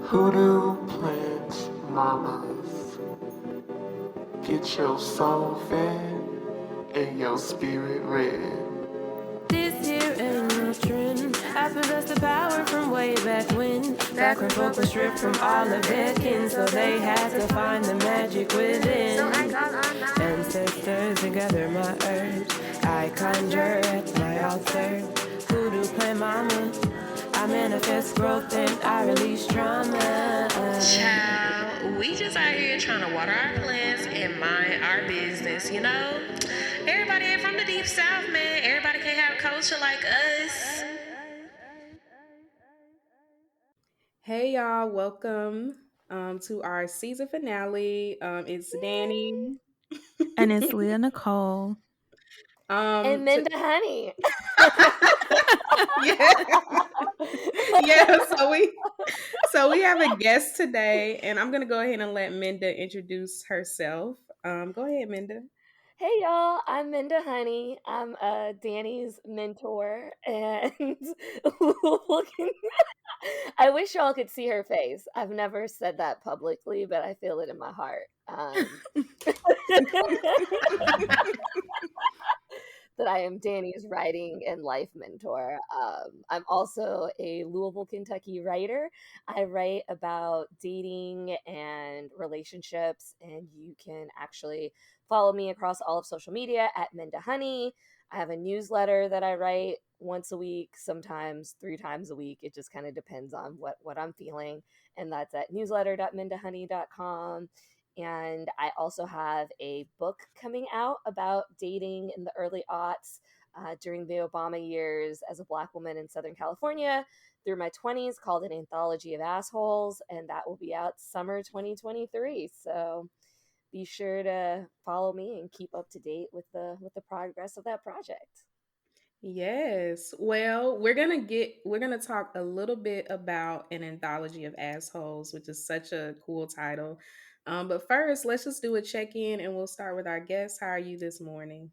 Hoodoo plant mamas, get your soul fed and your spirit read. This here ain't no trend. I possess the power from way back when. Back when folk were stripped from all of their kin, so they had to find the magic within. So I call on my ancestors and gather my herbs. I conjure at my altar. Voodoo plant mama. I manifest growth and I release trauma. Child, we just out here trying to water our plants and mind our business, you know? Everybody ain't from the deep south, man. Everybody can't have culture like us. Hey y'all, welcome to our season finale. It's Dani. And it's Leah Nicole. And Minda Honey. Yeah. Yeah, so we have a guest today, and I'm gonna go ahead and let Minda introduce herself. Go ahead, Minda. Hey y'all, I'm Minda Honey. I'm Danny's mentor, and I wish y'all could see her face. I've never said that publicly, but I feel it in my heart. That I am Danny's writing and life mentor. I'm also a Louisville, Kentucky writer. I write about dating and relationships, and you can actually follow me across all of social media at Minda Honey. I have a newsletter that I write once a week, sometimes 3 times a week. It just kind of depends on what I'm feeling. And that's at newsletter.mindahoney.com. And I also have a book coming out about dating in the early aughts during the Obama years as a Black woman in Southern California through my 20s, called An Anthology of Assholes. And that will be out summer 2023. So be sure to follow me and keep up to date with the progress of that project. Yes. Well, we're gonna talk a little bit about An Anthology of Assholes, which is such a cool title. But first, let's just do a check-in and we'll start with our guest. How are you this morning?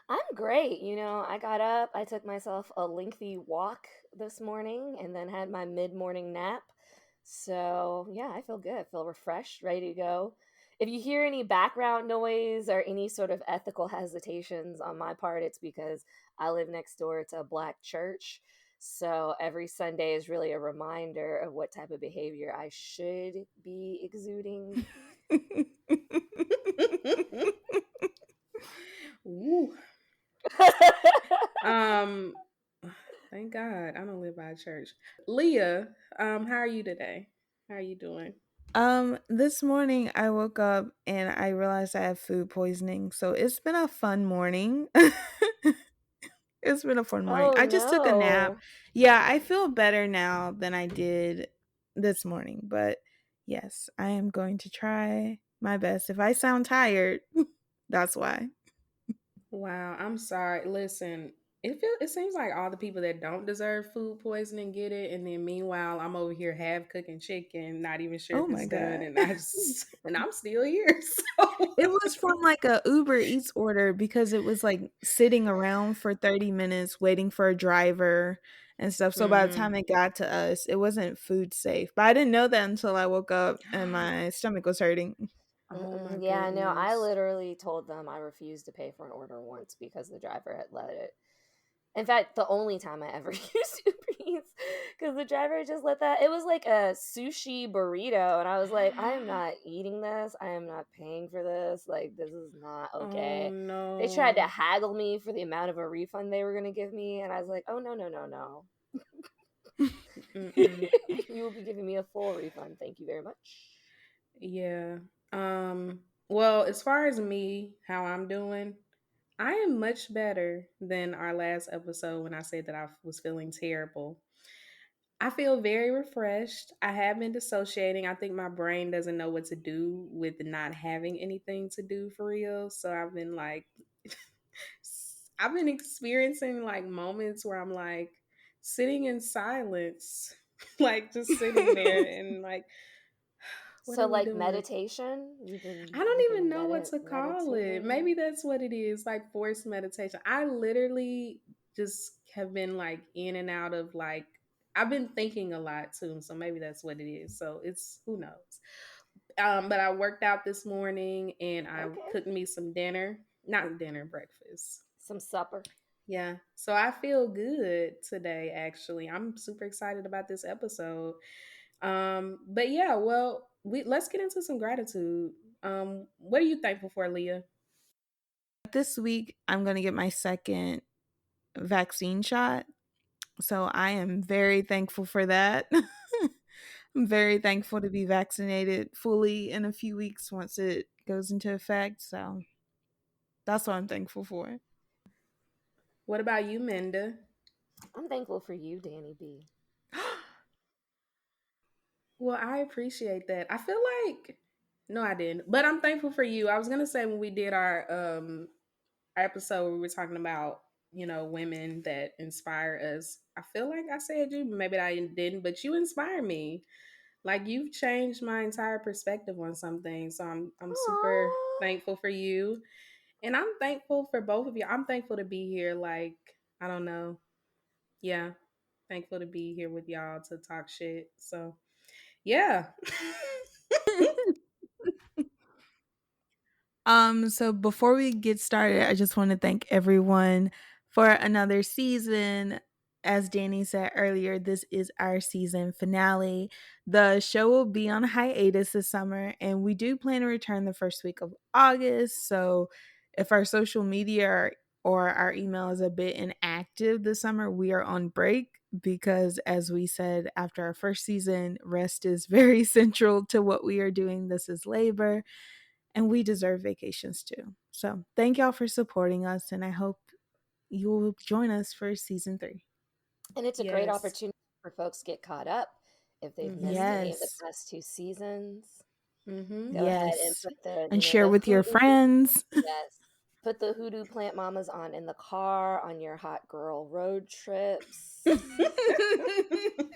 I'm great. I got up, I took myself a lengthy walk this morning and then had my mid-morning nap. So, yeah, I feel good. I feel refreshed, ready to go. If you hear any background noise or any sort of ethical hesitations on my part, it's because I live next door to a Black church. So every Sunday is really a reminder of what type of behavior I should be exuding. Ooh. Thank God I don't live by a church. Leah, how are you today? How are you doing? This morning I woke up and I realized I have food poisoning. So it's been a fun morning. It's been a fun morning. Oh I just took a nap. no. Yeah, I feel better now than I did this morning. But yes, I am going to try my best. If I sound tired, that's why. Wow, I'm sorry. Listen, it seems like all the people that don't deserve food poisoning get it, and then meanwhile I'm over here half cooking chicken, not even sure Oh if my it's done, God. and and I'm still here. So It was from like a Uber Eats order because it was like sitting around for 30 minutes waiting for a driver and stuff. So by the time it got to us, it wasn't food safe. But I didn't know that until I woke up and my stomach was hurting. Oh my Yeah, no, I goodness. literally told them I refused to pay for an order once because the driver had let it. In fact, the only time I ever used Uber Eats, because the driver just let that. It was like a sushi burrito, and I was like, I am not eating this. I am not paying for this. Like, this is not Oh okay. They tried to no. haggle me for the amount of a refund they were going to give me, and I was like, oh, no, no, no, no. Mm-mm. You will be giving me a full refund. Thank you very much. Yeah. Well, as far as me, how I'm doing, I am much better than our last episode when I said that I was feeling terrible. I feel very refreshed. I have been dissociating. I think my brain doesn't know what to do with not having anything to do for real. So I've been like, I've been experiencing like moments where I'm like sitting in silence, like just sitting there and like, what So, are we like doing? meditation, I you've don't even been know what to call it. meditating. Maybe that's what it is, like forced meditation. I literally just have been like in and out of like I've been thinking a lot too, so maybe that's what it is. So it's who knows. But I worked out this morning and I Okay. cooked me some dinner, not dinner, breakfast. Some supper. Yeah. So I feel good today, actually. I'm super excited about this episode. But yeah, well, let's get into some gratitude. What are you thankful for, Leah? This week, I'm going to get my second vaccine shot. So I am very thankful for that. I'm very thankful to be vaccinated fully in a few weeks once it goes into effect. So that's what I'm thankful for. What about you, Minda? I'm thankful for you, Danny B. Well, I appreciate that. I feel like no, I didn't, but I'm thankful for you. I was gonna say when we did our episode, we were talking about women that inspire us. I feel like I said you, maybe I didn't, but you inspire me. Like you've changed my entire perspective on something. So I'm super Aww. thankful for you, and I'm thankful for both of you. I'm thankful to be here. Like I don't know, yeah, thankful to be here with y'all to talk shit. So yeah. So before we get started, I just want to thank everyone for another season. As Danny said earlier, this is our season finale. The show will be on hiatus this summer, and we do plan to return the first week of August. So if our social media or our email is a bit inactive this summer, we are on break because, as we said after our first season, rest is very central to what we are doing. This is labor and we deserve vacations too. So thank y'all for supporting us, and I hope you will join us for season 3. And it's a great Yes. opportunity for folks to get caught up if they've missed Mm-hmm. any of the Yes. past 2 seasons. Mm-hmm. Go ahead and Yes. put the, And share the with your hoodoo. friends. Yes. Put the hoodoo plant mamas on in the car on your hot girl road trips.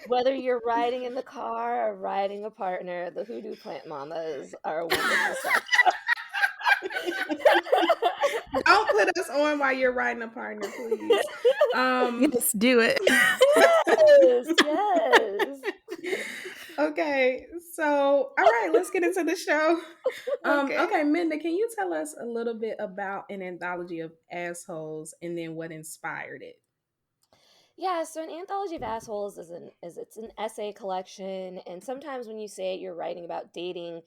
Whether you're riding in the car or riding a partner, the hoodoo plant mamas are a wonderful sight. Don't put us on while you're riding a partner, please. Yes, do it. Yes, yes. Okay, so all right, let's get into the show. Okay. Okay, Minda, can you tell us a little bit about an anthology of assholes and then what inspired it? Yeah, so an anthology of assholes is it's an essay collection, and sometimes when you say you're writing about dating,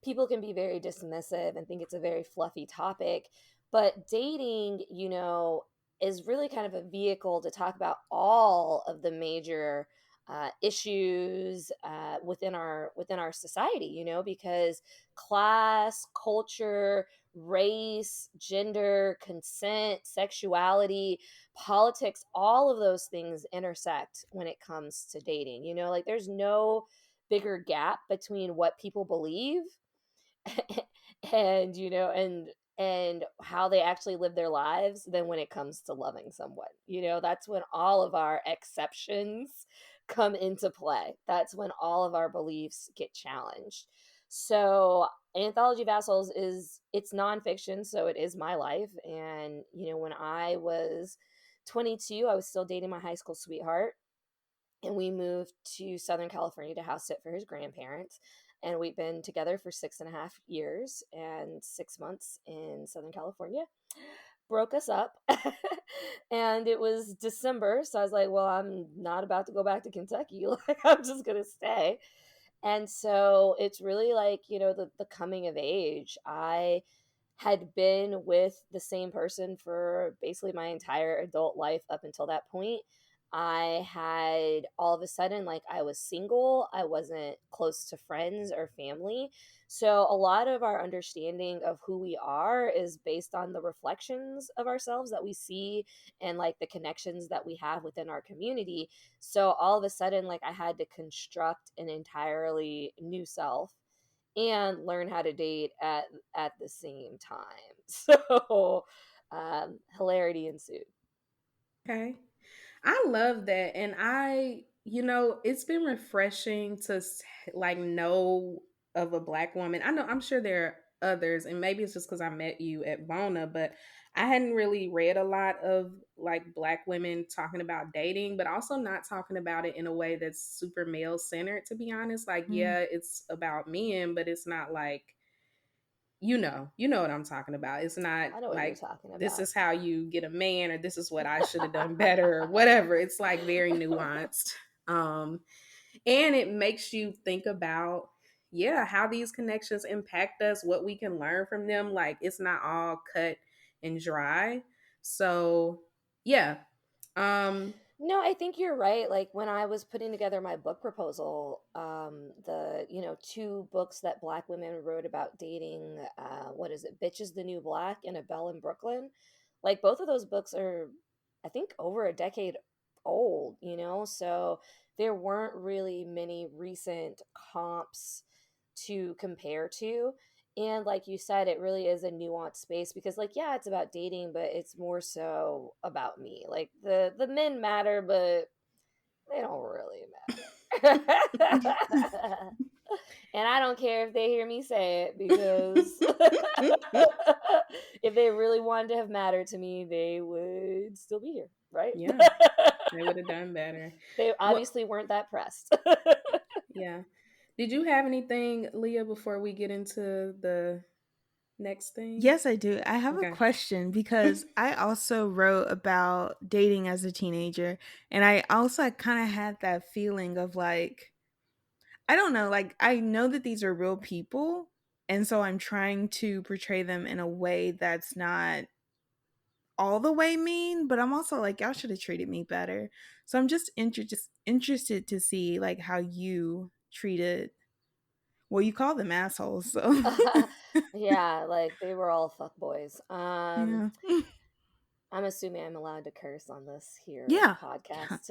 people can be very dismissive and think it's a very fluffy topic. But dating, is really kind of a vehicle to talk about all of the major issues within our society. Because class, culture, race, gender, consent, sexuality, politics, all of those things intersect when it comes to dating. Like there's no bigger gap between what people believe and and how they actually live their lives than when it comes to loving someone. That's when all of our exceptions come into play. That's when all of our beliefs get challenged. So anthology of assholes it's nonfiction, so it is my life. And when I was 22, I was still dating my high school sweetheart, and we moved to Southern California to house sit for his grandparents. And we've been together for 6.5 years and 6 months in Southern California. Broke us up. And it was December. So I was like, well, I'm not about to go back to Kentucky. Like, I'm just going to stay. And so it's really like, the coming of age. I had been with the same person for basically my entire adult life up until that point. I had all of a sudden, like, I was single. I wasn't close to friends or family. So, a lot of our understanding of who we are is based on the reflections of ourselves that we see and like the connections that we have within our community. So, all of a sudden, like, I had to construct an entirely new self and learn how to date at the same time. So hilarity ensued. Okay. I love that. And it's been refreshing to like know of a black woman. I know I'm sure there others, and maybe it's just because I met you at Bona, but I hadn't really read a lot of like Black women talking about dating, but also not talking about it in a way that's super male centered, to be honest. Like, yeah, it's about men, but it's not like, you know what I'm talking about. It's not I know what you're like talking this about. is how you get a man, or this is what I should have done better, or whatever. It's like very nuanced. Um, and it makes you think about, yeah, how these connections impact us, what we can learn from them. Like, it's not all cut and dry. So yeah. No, I think you're right. Like when I was putting together my book proposal, the two books that Black women wrote about dating, what is it, Bitches the New Black and A Belle in Brooklyn, like both of those books are, I think, over a decade old. So there weren't really many recent comps to compare to. And like you said, it really is a nuanced space because, like, yeah, it's about dating, but it's more so about me. Like the men matter, but they don't really matter. And I don't care if they hear me say it, because if they really wanted to have mattered to me, they would still be here, right? Yeah, they would have done better. They What? obviously weren't that pressed. Yeah. Did you have anything, Leah, before we get into the next thing? Yes, I do. I have a Okay. question because I also wrote about dating as a teenager. And I also kind of had that feeling of like, I don't know, like I know that these are real people. And so I'm trying to portray them in a way that's not all the way mean, but I'm also like, y'all should have treated me better. So I'm just interested to see like how you treated, well, you call them assholes, so Yeah, like they were all fuck boys. yeah. I'm assuming I'm allowed to curse on this here Yeah. podcast.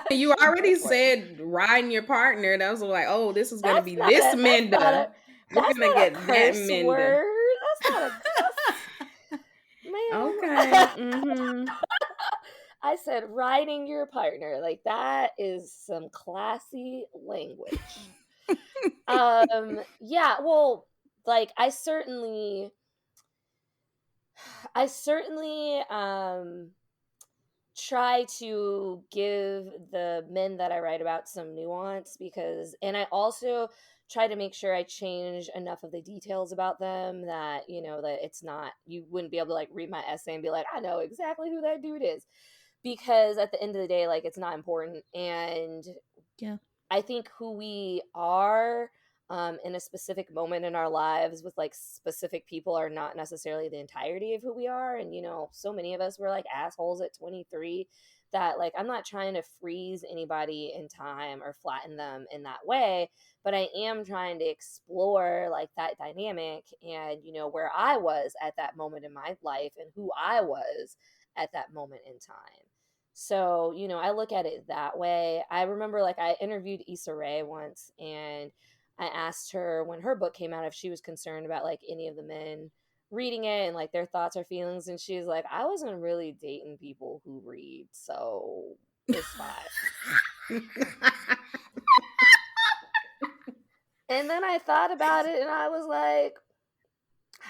You already Go for it. said riding your partner. That was like, oh, this is gonna That's be not this a that's not Minda. a We're that's gonna not a get that curse Minda. word. That's not a Okay. man. Mm-hmm. I said riding your partner. Like that is some classy language. Yeah, well, like I certainly try to give the men that I write about some nuance, and I also try to make sure I change enough of the details about them that, that it's not, you wouldn't be able to like read my essay and be like, I know exactly who that dude is. Because at the end of the day, like, it's not important. And Yeah. I think who we are in a specific moment in our lives with like specific people are not necessarily the entirety of who we are. And, so many of us were like assholes at 23 that, like, I'm not trying to freeze anybody in time or flatten them in that way, but I am trying to explore like that dynamic and, where I was at that moment in my life and who I was at that moment in time. So, I look at it that way. I remember like I interviewed Issa Rae once, and I asked her when her book came out if she was concerned about like any of the men reading it and like their thoughts or feelings. And she's like, I wasn't really dating people who read, so it's fine. And then I thought about it and I was like,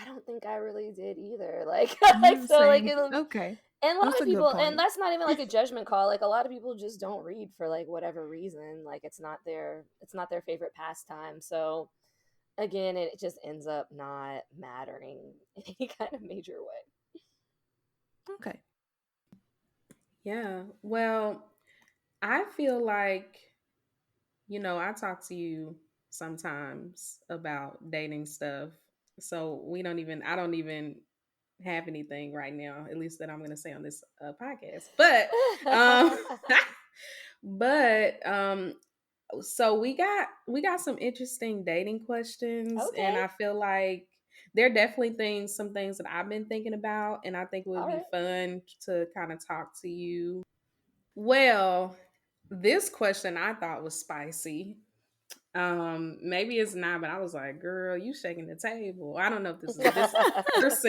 I don't think I really did either. Like, like, Yeah, so like same. it'll, Okay. and a lot That's of a good people, and point. that's not even like a judgment call. Like a lot of people just don't read for like whatever reason. Like it's not their favorite pastime. So again, it just ends up not mattering in any kind of major way. Okay. Yeah. Well, I feel like, I talk to you sometimes about dating stuff. So I don't even have anything right now, at least that I'm going to say on this podcast. Um, but so we got some interesting dating questions, Okay. and I feel like there are definitely some things that I've been thinking about, and I think it would All be right. fun to kind of talk to you. Well, this question I thought was spicy. Maybe it's not, but I was like, girl, you shaking the table. I don't know if this is this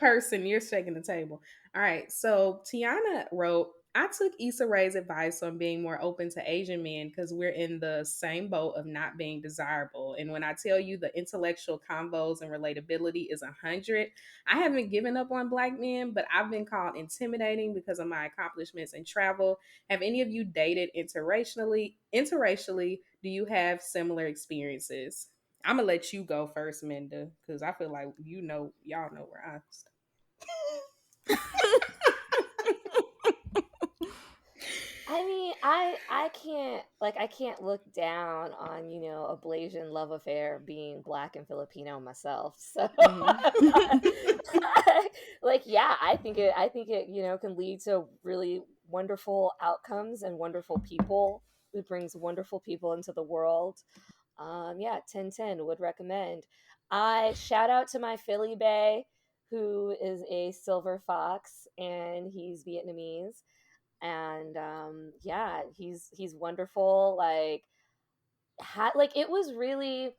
person, you're shaking the table. All right. So Tiana wrote, I took Issa Rae's advice on being more open to Asian men because we're in the same boat of not being desirable. And when I tell you the intellectual combos and relatability is 100, I haven't given up on Black men, but I've been called intimidating because of my accomplishments in travel. Have any of you dated interracially? Interracially, do you have similar experiences? I'm gonna let you go first, Minda, because I feel like y'all know where I I mean, I can't look down on, a Blasian love affair being black and Filipino myself. So Mhm. like yeah, I think it, can lead to really wonderful outcomes and wonderful people. It brings wonderful people into the world. Yeah, 10/10 would recommend. I shout out to my Philly Bay, who is a silver fox, and he's Vietnamese, and yeah, he's wonderful. Like it was really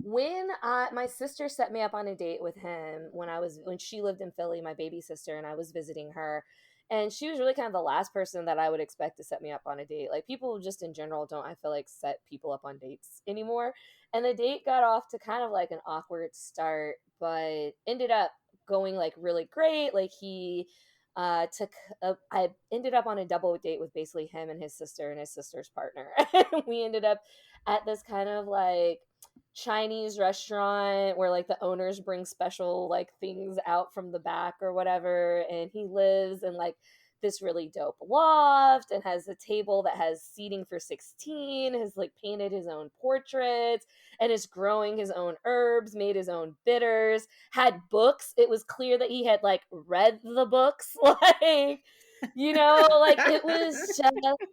when my sister set me up on a date with him when she lived in Philly, my baby sister, and I was visiting her. And she was really kind of the last person that I would expect to set me up on a date. Like people just in general don't, I feel like, set people up on dates anymore. And the date got off to kind of like an awkward start, but ended up going like really great. Like he took I ended up on a double date with basically him and his sister and his sister's partner. We ended up at this kind of like Chinese restaurant where like the owners bring special like things out from the back or whatever, and he lives in like this really dope loft and has a table that has seating for 16, has like painted his own portraits and is growing his own herbs, made his own bitters, had books. It was clear that he had like read the books. Like, like it was just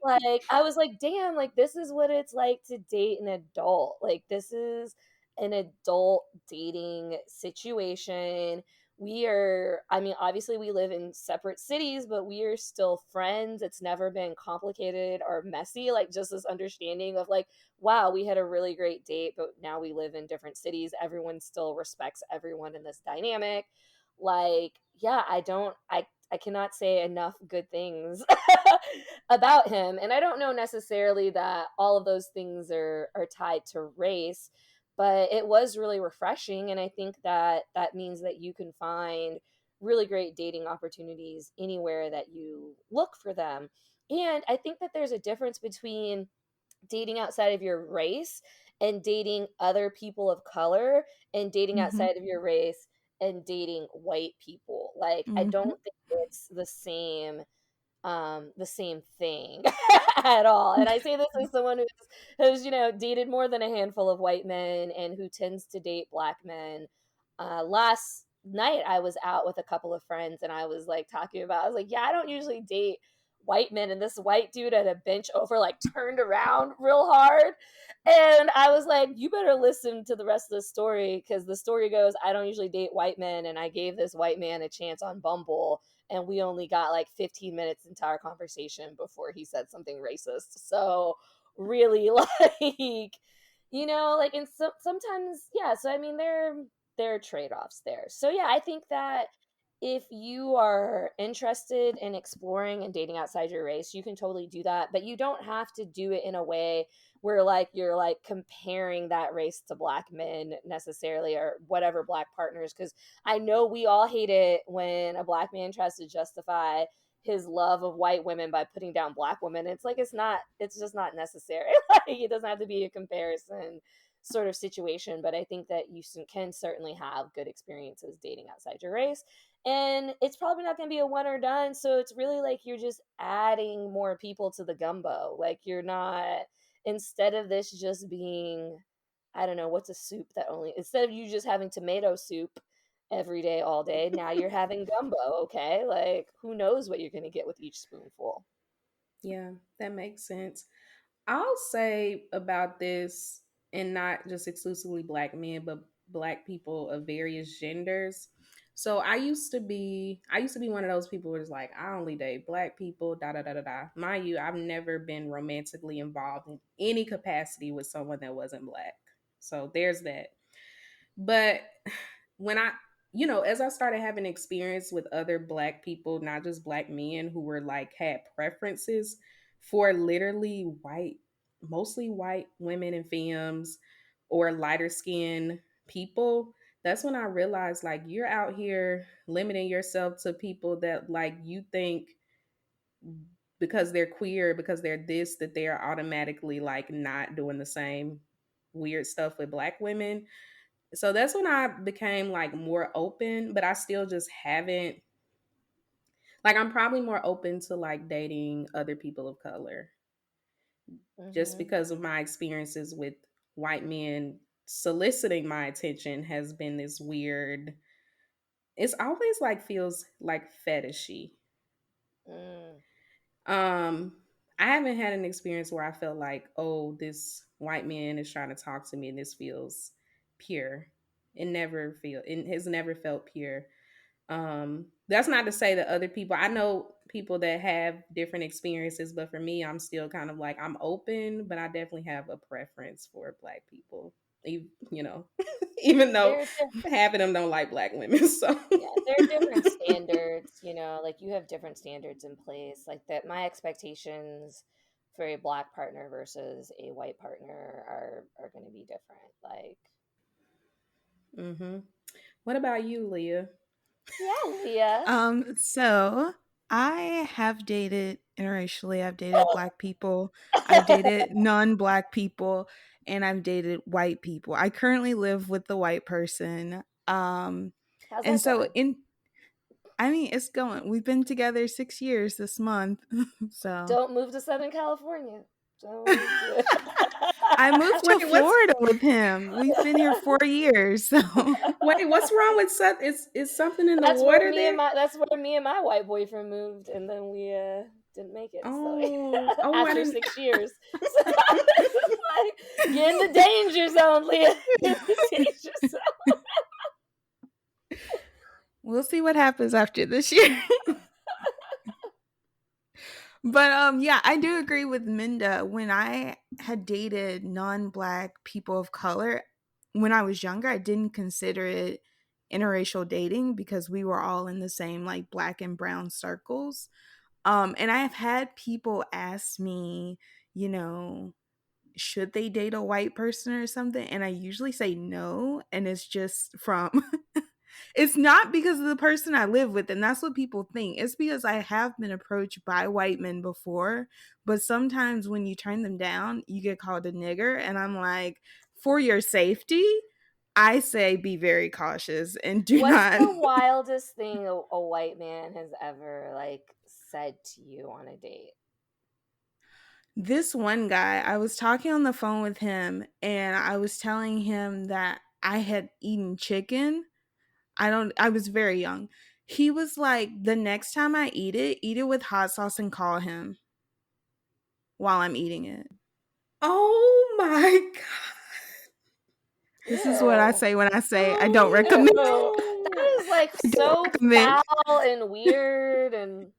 like I was like, damn, like this is what it's like to date an adult. Like this is an adult dating situation. I mean, obviously we live in separate cities, but we are still friends. It's never been complicated or messy. Like just this understanding of like, wow, we had a really great date, but now we live in different cities. Everyone still respects everyone in this dynamic. Like, yeah, I cannot say enough good things about him. And I don't know necessarily that all of those things are tied to race, but it was really refreshing. And I think that that means that you can find really great dating opportunities anywhere that you look for them. And I think that there's a difference between dating outside of your race and dating other people of color and dating Mhm. outside of your race and dating white people. Like I Mhm. don't think it's the same thing at all. And I say this as someone who's dated more than a handful of white men and who tends to date black men. Last night I was out with a couple of friends and I was like I was like, yeah, I don't usually date white men, and this white dude at a bench over like turned around real hard, and I was like, you better listen to the rest of the story, because the story goes, I don't usually date white men, and I gave this white man a chance on Bumble, and we only got like 15 minutes into our conversation before he said something racist. So really, like, and sometimes, yeah. So I mean, there are trade-offs there. So yeah, I think that if you are interested in exploring and dating outside your race, you can totally do that, but you don't have to do it in a way where like you're like comparing that race to black men necessarily, or whatever black partners, because I know we all hate it when a black man tries to justify his love of white women by putting down black women. It's like it's just not necessary. Like it doesn't have to be a comparison sort of situation, but I think that you can certainly have good experiences dating outside your race. And it's probably not going to be a one or done. So it's really like you're just adding more people to the gumbo. Like you're not, instead of this just being, I don't know, what's a soup that only, instead of you just having tomato soup every day, all day, now you're having gumbo. Okay. Like who knows what you're going to get with each spoonful. Yeah, that makes sense. I'll say about this, and not just exclusively black men, but black people of various genders. So I used to be one of those people who's like, I only date black people, da da da da da. Mind you, I've never been romantically involved in any capacity with someone that wasn't black. So there's that. But when I as I started having experience with other black people, not just black men who were like had preferences for literally white, mostly white women and femmes or lighter skinned people, that's when I realized like you're out here limiting yourself to people that like you think because they're queer, because they're this, that they are automatically like not doing the same weird stuff with black women. So that's when I became like more open, but I still just haven't, like, I'm probably more open to like dating other people of color just Hmm. because of my experiences with white men soliciting my attention has been this weird, it's always like feels like fetishy. Mm. um I haven't had an experience where I felt like, oh, this white man is trying to talk to me and this feels pure. It has never felt pure. That's not to say that other people, I know people that have different experiences, but for me, I'm still kind of like, I'm open, but I definitely have a preference for black people. You know, even though There, half of them don't like black women. So yeah, there are different standards, like you have different standards in place. Like that my expectations for a black partner versus a white partner are going to be different. Like, hmm. What about you, Leah? yeah, Leah. So I have dated interracially. I've dated black people. I've dated non-black people, and I've dated white people. I currently live with the white person. How's And that so going? I mean, it's going. We've been together 6 years this month. So Don't move to Southern California. Don't do it. I moved to Wait, Florida with him. We've been here 4 years. So what's wrong with Seth? Is something in the That's where water there? me and my white boyfriend moved, and then we didn't make it. So Oh, I after didn't. 6 years, so it's like get in the danger zone, Leah. In the danger zone. we'll see what happens after this year. But yeah, I do agree with Minda. When I had dated non-black people of color when I was younger, I didn't consider it interracial dating because we were all in the same like black and brown circles. And I have had people ask me, you know, should they date a white person or something? And I usually say no, and it's just from it's not because of the person I live with, and that's what people think. It's because I have been approached by white men before, but sometimes when you turn them down, you get called a nigger, and I'm like, for your safety, I say be very cautious and do What's not. the wildest thing a white man has ever like said to you on a date? This one guy, I was talking on the phone with him, and I was telling him that I had eaten chicken. I was very young. He was like, the next time I eat it with hot sauce and call him while I'm eating it. Oh my This is what I Ew. say when I say I don't god. recommend. Ew. Oh That is like I don't so recommend. foul and weird. And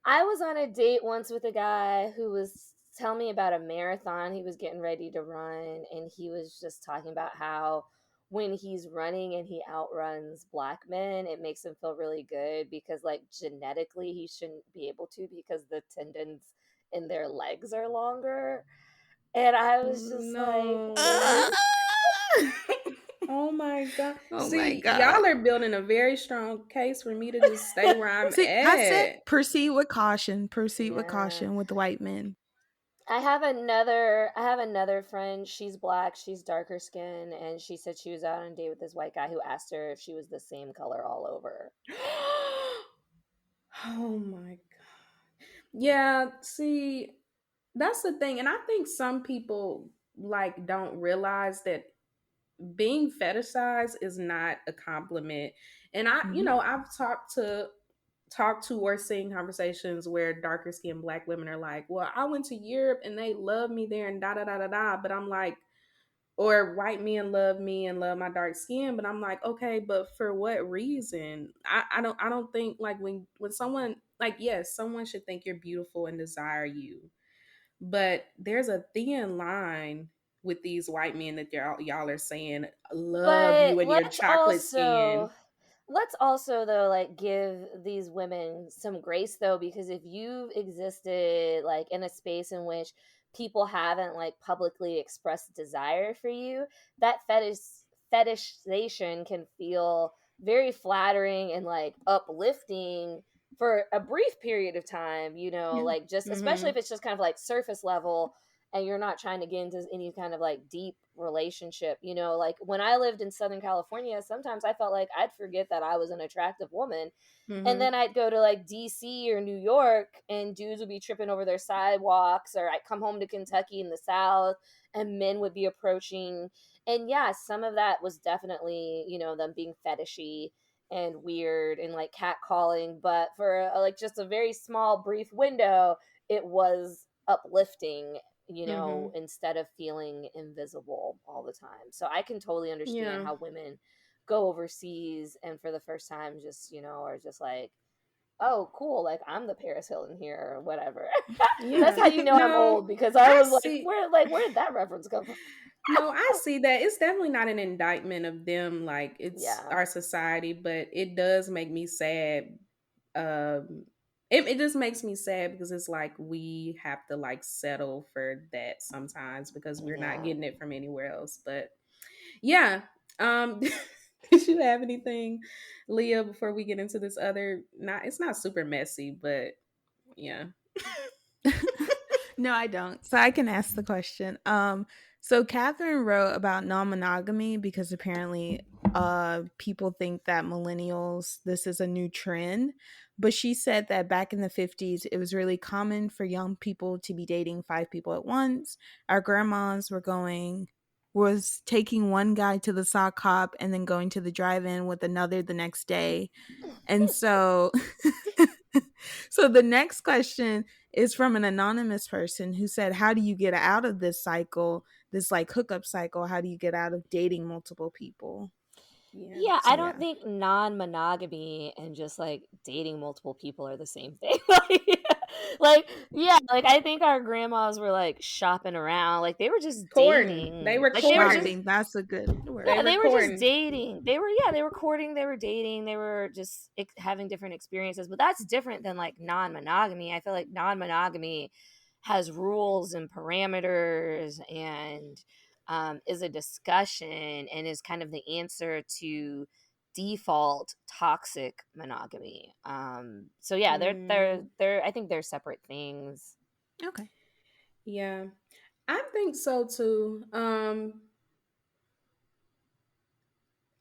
I was on a date once with a guy who was telling me about a marathon he was getting ready to run, and he was just talking about how when he's running and he outruns black men, it makes him feel really good because like genetically he shouldn't be able to because the tendons in their legs are longer. And I was just like, no. Oh my god. Oh my See, god. y'all are building a very strong case for me to just stay where I'm See, I said at. proceed with caution. Proceed with yeah. caution with white men. I have another friend. She's black. She's darker skin, and she said she was out on a date with this white guy who asked her if she was the same color all over. Oh my god. Yeah, see, that's the thing. And I think some people like don't realize that being fetishized is not a compliment. And Mhm. I've talked to or seen conversations where darker skinned black women are like, well, I went to Europe and they love me there and da da da da da. But I'm like, or white men love me and love my dark skin, but I'm like, okay, but for what reason? I don't think like when someone like, yes, someone should think you're beautiful and desire you, but there's a thin line with these white men that y'all are saying love But you and your chocolate skin. let's also though like give these women some grace though, because if you've existed like in a space in which people haven't like publicly expressed desire for you, that fetishization can feel very flattering and like uplifting for a brief period of time, you know, Yeah. like just especially Mm-hmm. if it's just kind of like surface level and you're not trying to get into any kind of like deep relationship, you know, like when I lived in Southern California, sometimes I felt like I'd forget that I was an attractive woman, and Mm-hmm. then I'd go to like DC or New York and dudes would be tripping over their sidewalks, or I'd come home to Kentucky in the South and men would be approaching. And yeah, some of that was definitely, you know, them being fetishy and weird and like catcalling, but for like just a very small brief window, it was uplifting, you Mm-hmm. know, instead of feeling invisible all the time. So I can totally understand Yeah. how women go overseas and for the first time just, you know, are just like, oh, cool, like I'm the Paris Hilton here or whatever. That's Yeah. how you know I'm No, old, because I I was see. like, where did that reference come from? No, I see that. It's definitely not an indictment of them, like it's Yeah. our society, but it does make me sad. Um, it just makes me sad because it's like we have to like settle for that sometimes because we're not Yeah. getting it from anywhere else. But yeah. Did you have anything, Leah, before we get into this other not it's not super messy, but yeah. No, I don't. So I can ask the question. So Catherine wrote about non-monogamy because apparently people think that millennials, this is a new trend. But she said that back in the 50s, it was really common for young people to be dating 5 people at once. Our grandmas was taking one guy to the sock hop and then going to the drive-in with another the next day. And so so the next question is from an anonymous person who said, how do you get out of this cycle, this like hookup cycle? How do you get out of dating multiple people? Yeah. Yeah, So I don't yeah. think non-monogamy and just like dating multiple people are the same thing. Yeah, like I think our grandmas were like shopping around, like they were just Courting. They dating. were Like they were just courting. Shopping, that's a good They word. yeah, were they were just courting. dating. They were courting, they were dating, they were just having different experiences. But that's different than like non-monogamy. I feel like non-monogamy has rules and parameters and is a discussion and is kind of the answer to default toxic monogamy. So yeah, Mm, they're I think they're separate things. Okay. yeah. I think so too.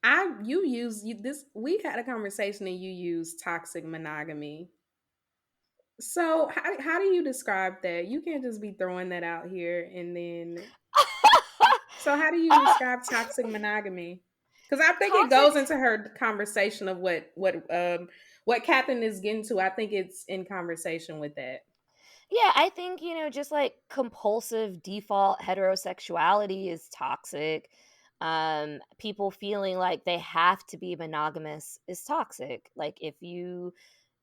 I you use you, this we had a conversation and you use toxic monogamy. So how do you describe that? You can't just be throwing that out here and then so how do you describe toxic monogamy? Because I think it Toxic. goes into her conversation of what Catherine is getting to. I think it's in conversation with that. Yeah, I think, you know, just like compulsive default heterosexuality is toxic. People feeling like they have to be monogamous is toxic. Like if you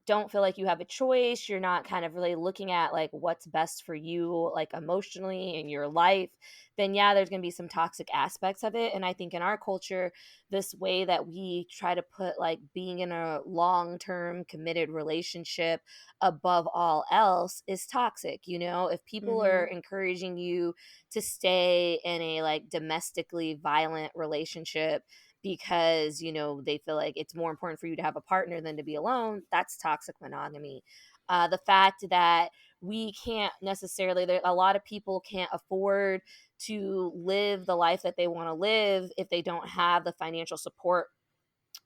don't feel like you have a choice, you're not kind of really looking at like what's best for you like emotionally in your life, then yeah, there's going to be some toxic aspects of it. And I think in our culture, this way that we try to put like being in a long-term committed relationship above all else is toxic. You know, if people are Mm-hmm. encouraging you to stay in a like domestically violent relationship because, you know, they feel like it's more important for you to have a partner than to be alone, that's toxic monogamy. The fact that we can't necessarily, there a lot of people can't afford to live the life that they want to live if they don't have the financial support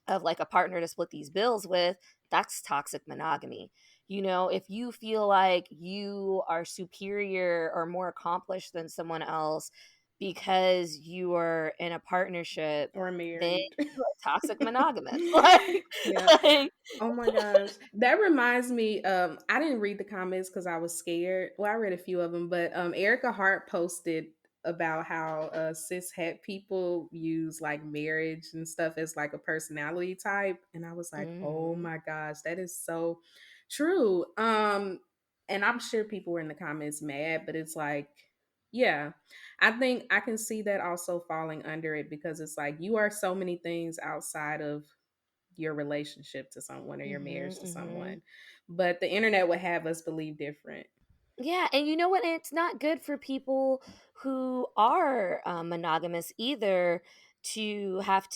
of like a partner to split these bills with, that's toxic monogamy. You know, if you feel like you are superior or more accomplished than someone else because you are in a partnership, Or then married. you are toxic monogamous. Like, Yeah. like Oh my gosh. That reminds me, I didn't read the comments because I was scared. Well, I read a few of them, but Erica Hart posted about how cis het people use like marriage and stuff as like a personality type. And I was like, oh mhm. my gosh, that is so true. And I'm sure people were in the comments mad, but it's like, yeah, I think I can see that also falling under it because it's like you are so many things outside of your relationship to someone or your marriage to Mm-hmm. someone. But the internet would have us believe different. Yeah, and you know what? It's not good for people who are monogamous either to have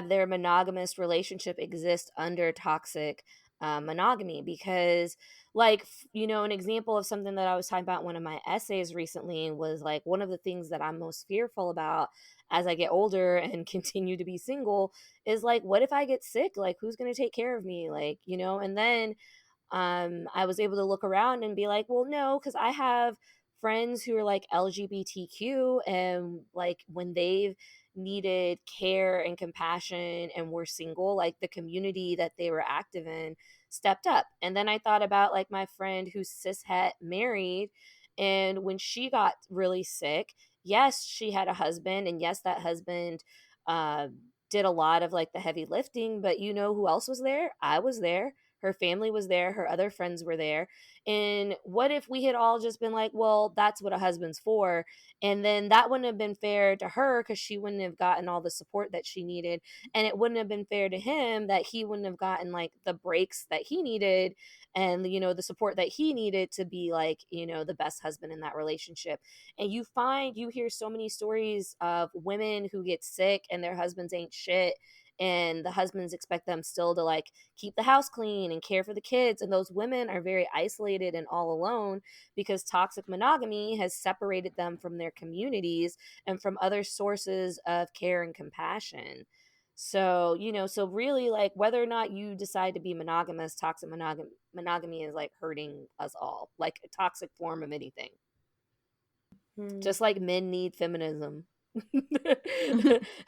their monogamous relationship exist under toxic monogamy because, like, an example of something that I was talking about in one of my essays recently was like one of the things that I'm most fearful about as I get older and continue to be single is like, what if I get sick? Like, who's going to take care of me? Like, and then I was able to look around and be like, well, no, because I have friends who are like LGBTQ, and like when they've needed care and compassion and were single, like the community that they were active in stepped up. And then I thought about like my friend who's cishet married, and when she got really sick, yes, she had a husband, and yes, that husband uh, did a lot of like the heavy lifting, but you know who else was there? I was there, her family was there, her other friends were there. And what if we had all just been like, well, that's what a husband's for? And then that wouldn't have been fair to her because she wouldn't have gotten all the support that she needed. And it wouldn't have been fair to him that he wouldn't have gotten like the breaks that he needed and, the support that he needed to be like, the best husband in that relationship. And you hear so many stories of women who get sick and their husbands ain't shit, and the husbands expect them still to like keep the house clean and care for the kids, and those women are very isolated and all alone because toxic monogamy has separated them from their communities and from other sources of care and compassion. So so really, like, whether or not you decide to be monogamous, toxic monogamy is like hurting us all, like a toxic form of anything, just like men need feminism.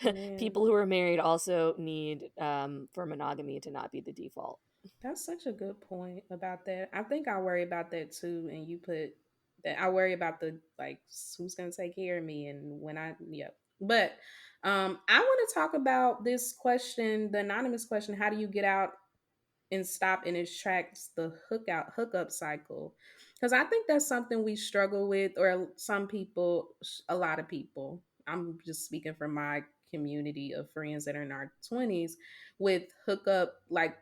Man, People who are married also need for monogamy to not be the default. that's such a good point about that. I think I worry about that too. And you put that I worry about the like who's gonna take care of me and when yep. But I want to talk about this question, the anonymous question, how do you get out and stop in its tracks the hookup cycle? Because I think that's something we struggle with, or some people, a lot of people. I'm just speaking from my community of friends that are in our 20s with hookup, like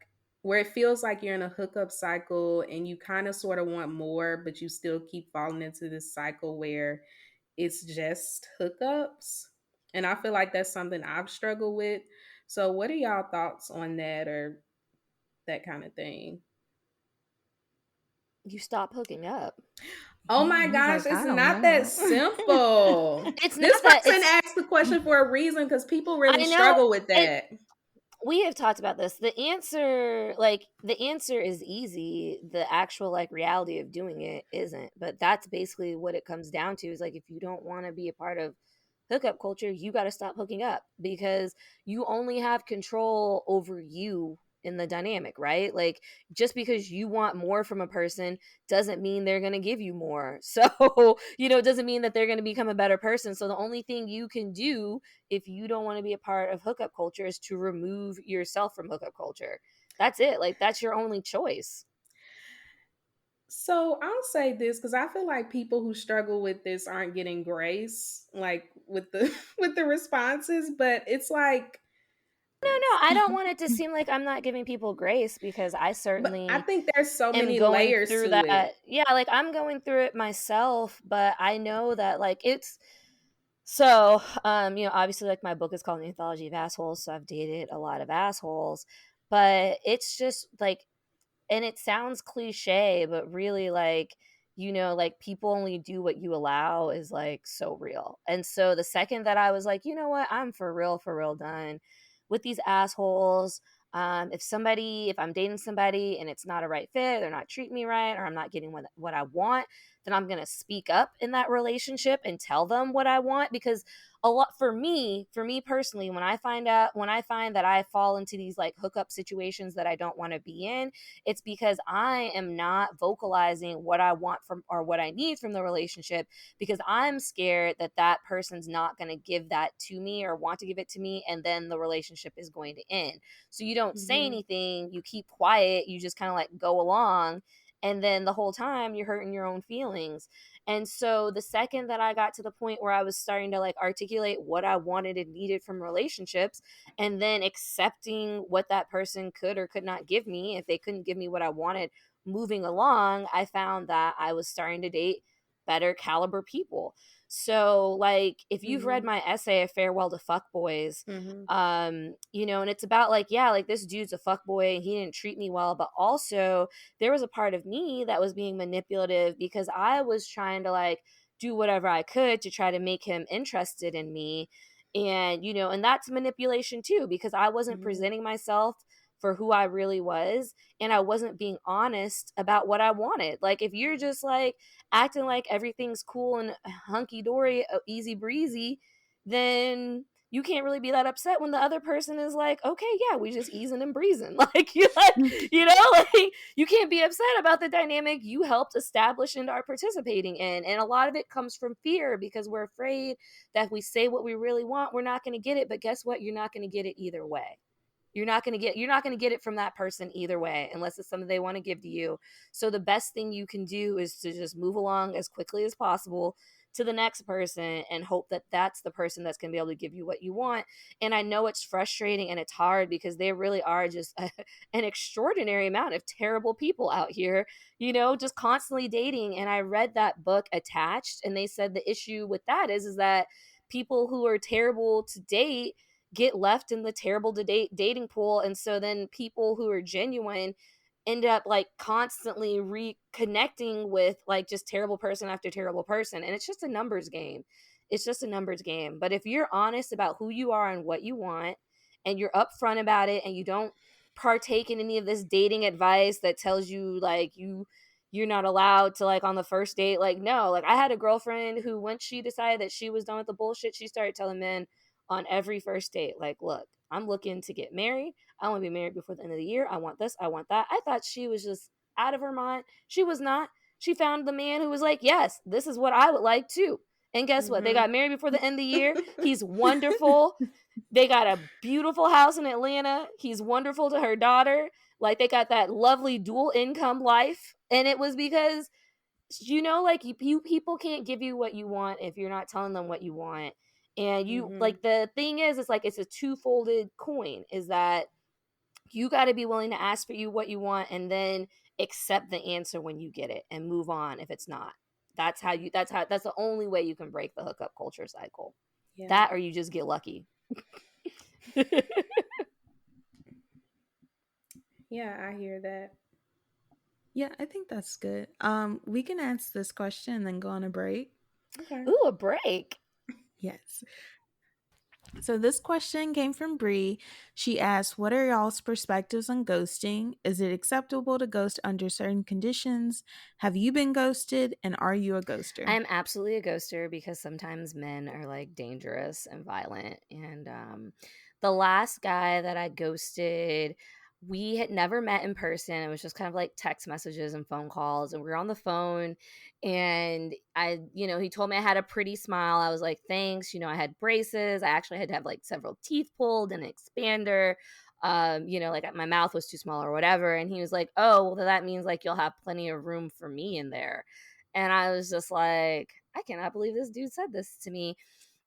where it feels like you're in a hookup cycle and you kind of sort of want more, but you still keep falling into this cycle where it's just hookups. And I feel like that's something I've struggled with. So, what are y'all thoughts on that, or that kind of thing? You stop hooking up. Oh Yeah, my I was gosh, like, it's I don't not that know. simple. It's This not that person it's asked the question for a reason because people really I know struggle with it that. we have talked about this. The answer is easy. The actual like reality of doing it isn't. But that's basically what it comes down to, is like, if you don't want to be a part of hookup culture, you got to stop hooking up because you only have control over you in the dynamic, right? Like, just because you want more from a person doesn't mean they're going to give you more. So, it doesn't mean that they're going to become a better person. So the only thing you can do if you don't want to be a part of hookup culture is to remove yourself from hookup culture. That's it. Like, that's your only choice. So I'll say this because I feel like people who struggle with this aren't getting grace, like with the with the responses. But it's like, No, I don't want it to seem like I'm not giving people grace, because I but I certainly think there's so am many going layers through to that. it. Yeah, like, I'm going through it myself, but I know that like it's so obviously, like, my book is called An Anthology of Assholes, so I've dated a lot of assholes, but it's just like, and it sounds cliche, but really, like, like, people only do what you allow is like so real. And so the second that I was like, you know what, I'm for real done with these assholes. If I'm dating somebody and it's not a right fit, they're not treating me right, or I'm not getting what I want, then I'm gonna speak up in that relationship and tell them what I want. Because a lot for me personally, when I find that I fall into these like hookup situations that I don't want to be in, it's because I am not vocalizing what I want from, or what I need from, the relationship, because I'm scared that that person's not going to give that to me or want to give it to me, and then the relationship is going to end. So you don't say Mm-hmm. anything, you keep quiet, you just kind of like go along, And then the whole time you're hurting your own feelings. And so the second that I got to the point where I was starting to like articulate what I wanted and needed from relationships, and then accepting what that person could or could not give me, if they couldn't give me what I wanted, moving along, I found that I was starting to date better caliber people. So like if you've read my essay, A Farewell to Fuckboys, you know, and it's about like, yeah, like this dude's a fuckboy and he didn't treat me well, but also there was a part of me that was being manipulative because I was trying to like do whatever I could to try to make him interested in me. And, you know, and that's manipulation too, because I wasn't presenting myself for who I really was, and I wasn't being honest about what I wanted. Like if you're just like acting like everything's cool and hunky dory, easy breezy, then you can't really be that upset when the other person is like, okay, yeah, we just easing and breezing. Like you like, you can't be upset about the dynamic you helped establish and are participating in. And a lot of it comes from fear, because we're afraid that if we say what we really want, we're not going to get it. But guess what? You're not going to get it either way. You're not going to get it from that person either way, unless it's something they want to give to you. So the best thing you can do is to just move along as quickly as possible to the next person and hope that that's the person that's going to be able to give you what you want. And I know it's frustrating and it's hard because there really are just an extraordinary amount of terrible people out here, you know, just constantly dating. And I read that book Attached, and they said the issue with that is that people who are terrible to date get left in the terrible dating pool. And so then people who are genuine end up like constantly reconnecting with like just terrible person after terrible person. And it's just a numbers game. It's just a numbers game. But if you're honest about who you are and what you want, and you're upfront about it, and you don't partake in any of this dating advice that tells you like you're not allowed to like on the first date, like no, like I had a girlfriend who, once she decided that she was done with the bullshit, she started telling men on every first date, like, look, I'm looking to get married. I want to be married before the end of the year. I want this. I want that. I thought she was just out of her mind. She was not. She found the man who was like, yes, this is what I would like too. And guess what? They got married before the end of the year. He's wonderful. They got a beautiful house in Atlanta. He's wonderful to her daughter. Like they got that lovely dual income life. And it was because, you know, like you people can't give you what you want if you're not telling them what you want. And you like, the thing is, it's like it's a two-folded coin, is that you got to be willing to ask for you what you want and then accept the answer when you get it and move on if it's not. That's the only way you can break the hookup culture cycle. Yeah. That, or you just get lucky. Yeah, I hear that. Yeah, I think that's good. We can answer this question and then go on a break. Okay. Ooh, a break. Yes. So this question came from Bree. She asked, what are y'all's perspectives on ghosting? Is it acceptable to ghost under certain conditions? Have you been ghosted? And are you a ghoster? I'm absolutely a ghoster, because sometimes men are like dangerous and violent. And the last guy that I ghosted, we had never met in person. It was just kind of like text messages and phone calls, and we were on the phone, and he told me I had a pretty smile. I was like, thanks. I had braces. I actually had to have like several teeth pulled and an expander. Like my mouth was too small or whatever. And he was like, oh, well, that means like you'll have plenty of room for me in there. And I was just like, I cannot believe this dude said this to me.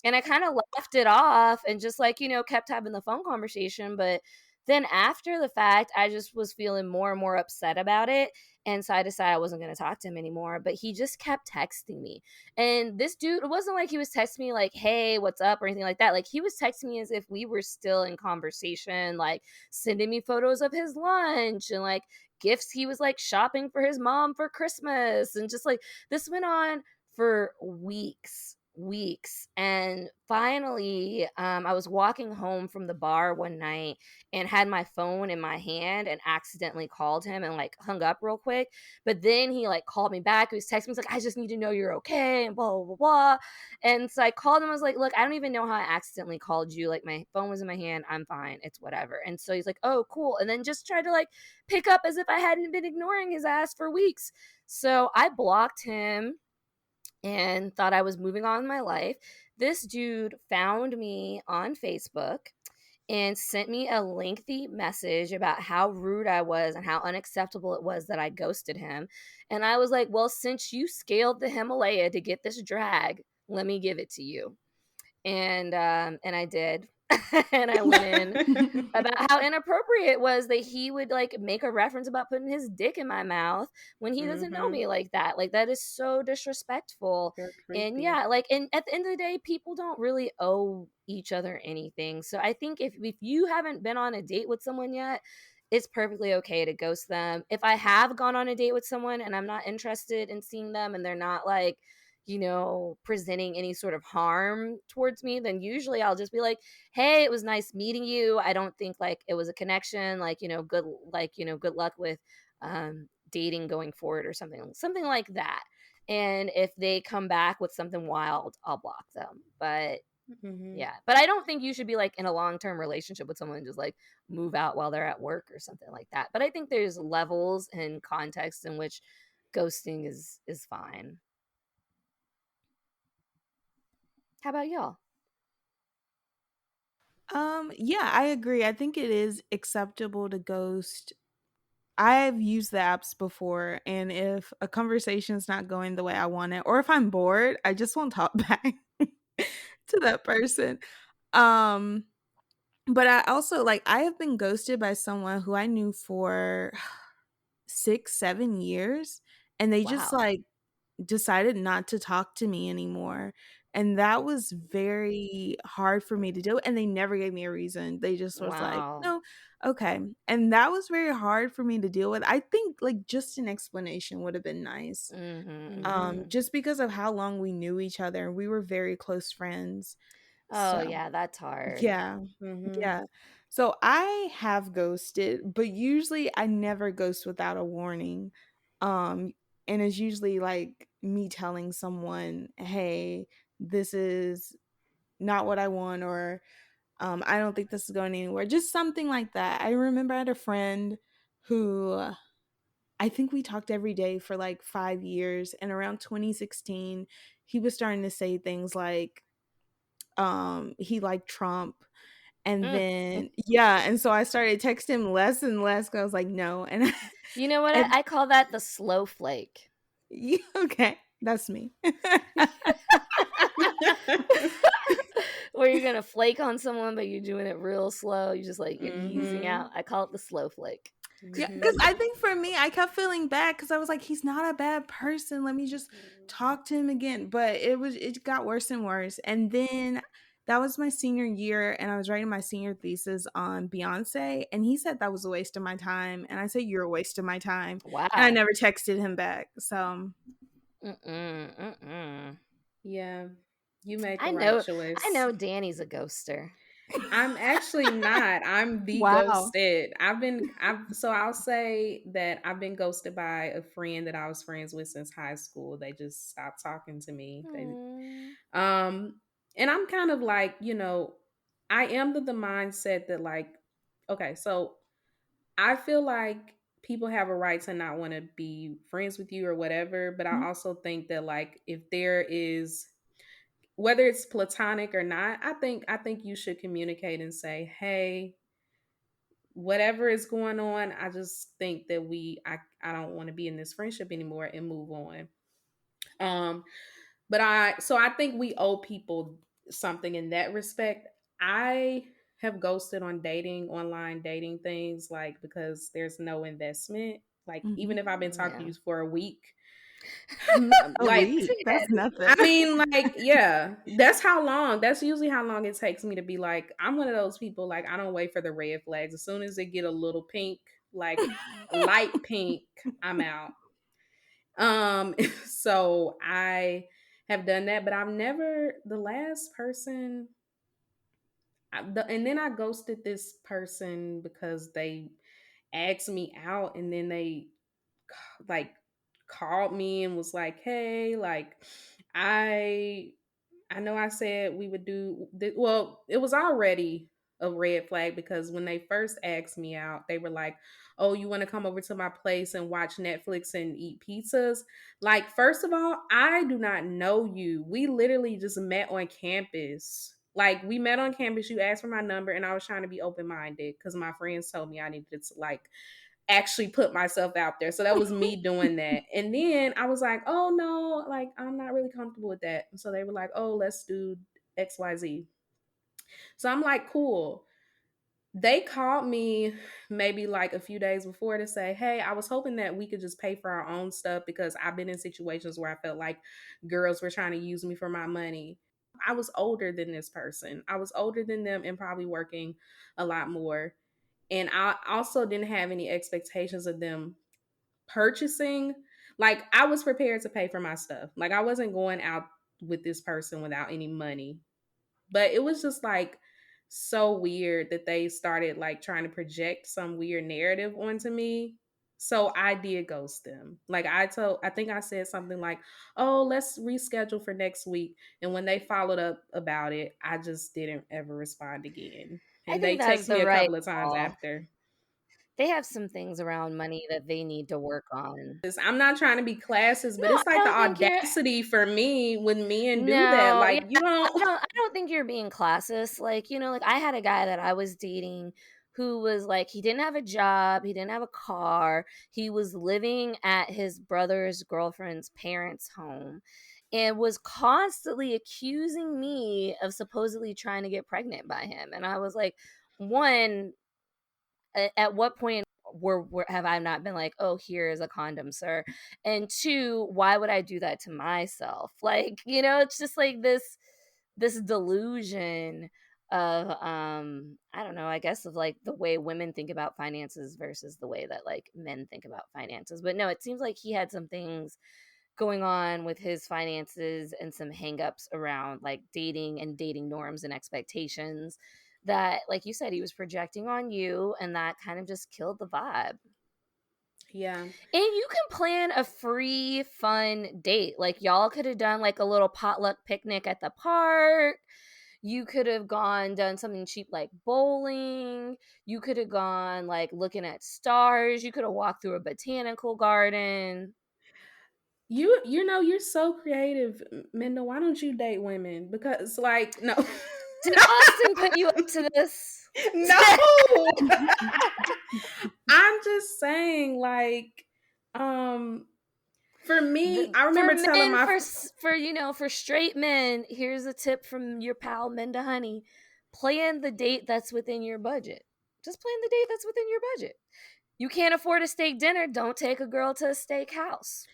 And I kind of laughed it off and just like, kept having the phone conversation. But then after the fact, I just was feeling more and more upset about it. And so I decided I wasn't going to talk to him anymore. But he just kept texting me. And this dude, it wasn't like he was texting me like, hey, what's up, or anything like that. Like he was texting me as if we were still in conversation, like sending me photos of his lunch and like gifts he was like shopping for his mom for Christmas. And just like this went on for weeks. And finally, I was walking home from the bar one night and had my phone in my hand and accidentally called him and like hung up real quick. But then he like called me back. He was texting me. He's like, I just need to know you're okay, and blah, blah, blah, blah. And so I called him. I was like, look, I don't even know how I accidentally called you. Like my phone was in my hand. I'm fine. It's whatever. And so he's like, oh, cool. And then just tried to like pick up as if I hadn't been ignoring his ass for weeks. So I blocked him and thought I was moving on in my life. This dude found me on Facebook and sent me a lengthy message about how rude I was and how unacceptable it was that I ghosted him. And I was like, well, since you scaled the Himalaya to get this drag, let me give it to you. And I did. And I went in about how inappropriate it was that he would like make a reference about putting his dick in my mouth when he doesn't know me like that. Like that is so disrespectful. They're And creepy. yeah, like and at the end of the day, people don't really owe each other anything. So I think if you haven't been on a date with someone yet, it's perfectly okay to ghost them. If I have gone on a date with someone and I'm not interested in seeing them and they're not like, you know, presenting any sort of harm towards me, then usually I'll just be like, hey, it was nice meeting you. I don't think like it was a connection, like, you know, good luck with dating going forward or something like that. And if they come back with something wild, I'll block them. But yeah, but I don't think you should be like in a long-term relationship with someone and just like move out while they're at work or something like that. But I think there's levels and contexts in which ghosting is fine. How about y'all? Yeah, I agree. I think it is acceptable to ghost. I've used the apps before, and if a conversation is not going the way I want it, or if I'm bored, I just won't talk back to that person. Um, but I also like I have been ghosted by someone who I knew for 6, 7 years, and they just Wow. like decided not to talk to me anymore. And that was very hard for me to do. And they never gave me a reason. They just was like, Wow. no, okay. And that was very hard for me to deal with. I think like just an explanation would have been nice. Mm-hmm. Just because of how long we knew each other. We were very close friends. Oh So yeah, that's hard. yeah. Yeah. So I have ghosted, but usually I never ghost without a warning. Um and it's usually like me telling someone, "Hey, this is not what I want," or I don't think this is going anywhere. Just something like that. I remember I had a friend who I think we talked every day for like 5 years, and around 2016 he was starting to say things like he liked Trump. And Mm. then yeah, and so I started texting him less and less because I was like, "No." And You know what? and I call that the slow flake. yeah, okay, that's me. Where you're gonna flake on someone, but you're doing it real slow. You just like you're easing out. I call it the slow flake. Yeah, because I think for me, I kept feeling bad because I was like, "He's not a bad person. Let me just talk to him again." But it got worse and worse. And then that was my senior year, and I was writing my senior thesis on Beyonce, and he said that was a waste of my time, and I said, "You're a waste of my time," and I Wow. never texted him back. So Mm-mm. Yeah, you made the I right know. I choice. know. Danny's a ghoster. I'm actually not. I'm the wow. ghosted. So I'll say that I've been ghosted by a friend that I was friends with since high school. They just stopped talking to me. Mm. Um and I'm kind of like, I am the mindset that like, okay, so I feel like people have a right to not want to be friends with you or whatever, but I also think that like if there is, whether it's platonic or not, I think you should communicate and say, "Hey, whatever is going on, I just think that I don't want to be in this friendship anymore," and move on. Um but I think we owe people something in that respect. I have ghosted on dating, online dating things, like because there's no investment. Like even Mhm. if I've been talking to Yeah. you for a week, A like week? That's nothing. I mean, like, yeah, that's how long. That's usually how long it takes me to be like, I'm one of those people, like, I don't wait for the red flags. As soon as they get a little pink, like light pink, I'm out. So I have done that, but I've never, the last person, and then I ghosted this person because they asked me out and then they like called me and was like, "Hey, like I I know I said we would well, it was already a red flag because when they first asked me out, they were like, "Oh, you want to come over to my place and watch Netflix and eat pizzas?" Like, first of all, I do not know you. We literally just met on campus. Like, we met on campus, you asked for my number, and I was trying to be open-minded because my friends told me I needed to, like, actually put myself out there. So that was me doing that. And then I was like, oh no, like, I'm not really comfortable with that. So they were like, oh, let's do XYZ. So I'm like, cool. They called me maybe like a few days before to say, hey, I was hoping that we could just pay for our own stuff because I've been in situations where I felt like girls were trying to use me for my money. I was older than this person. I was older than them and probably working a lot more. And I also didn't have any expectations of them purchasing. Like, I was prepared to pay for my stuff. Like, I wasn't going out with this person without any money. But it was just like so weird that they started like trying to project some weird narrative onto me. So I did ghost them. Like, I think I said something like, oh, let's reschedule for next week. And when they followed up about it, I just didn't ever respond again. I And they think that's text me the a right couple of times call. after. They have some things around money that they need to work on. I'm not trying to be classist, but No, it's I like the don't think you're. audacity for me when men do that. No, yeah, Like, you don't. I don't think you're being classist. Like, like I had a guy that I was dating who was like, he didn't have a job, he didn't have a car, he was living at his brother's girlfriend's parents' home and was constantly accusing me of supposedly trying to get pregnant by him. And I was like, one, at what point have I not been like, oh, here is a condom, sir? And two, why would I do that to myself? Like, it's just like this delusion of I don't know, I guess of like the way women think about finances versus the way that like men think about finances. But no, it seems like he had some things going on with his finances and some hangups around like dating and dating norms and expectations that, like you said, he was projecting on you, and that kind of just killed the vibe. Yeah. And you can plan a free, fun date. Like, y'all could have done like a little potluck picnic at the park. You could have done something cheap like bowling. You could have gone like looking at stars. You could have walked through a botanical garden. You know, you're so creative, Minda. Why don't you date women? Because, like, no. Did Austin put you up to this? No. I'm just saying, like, for me, I remember telling my for straight men, here's a tip from your pal Minda Honey: plan the date that's within your budget. Just plan the date that's within your budget. You can't afford a steak dinner, don't take a girl to a steakhouse.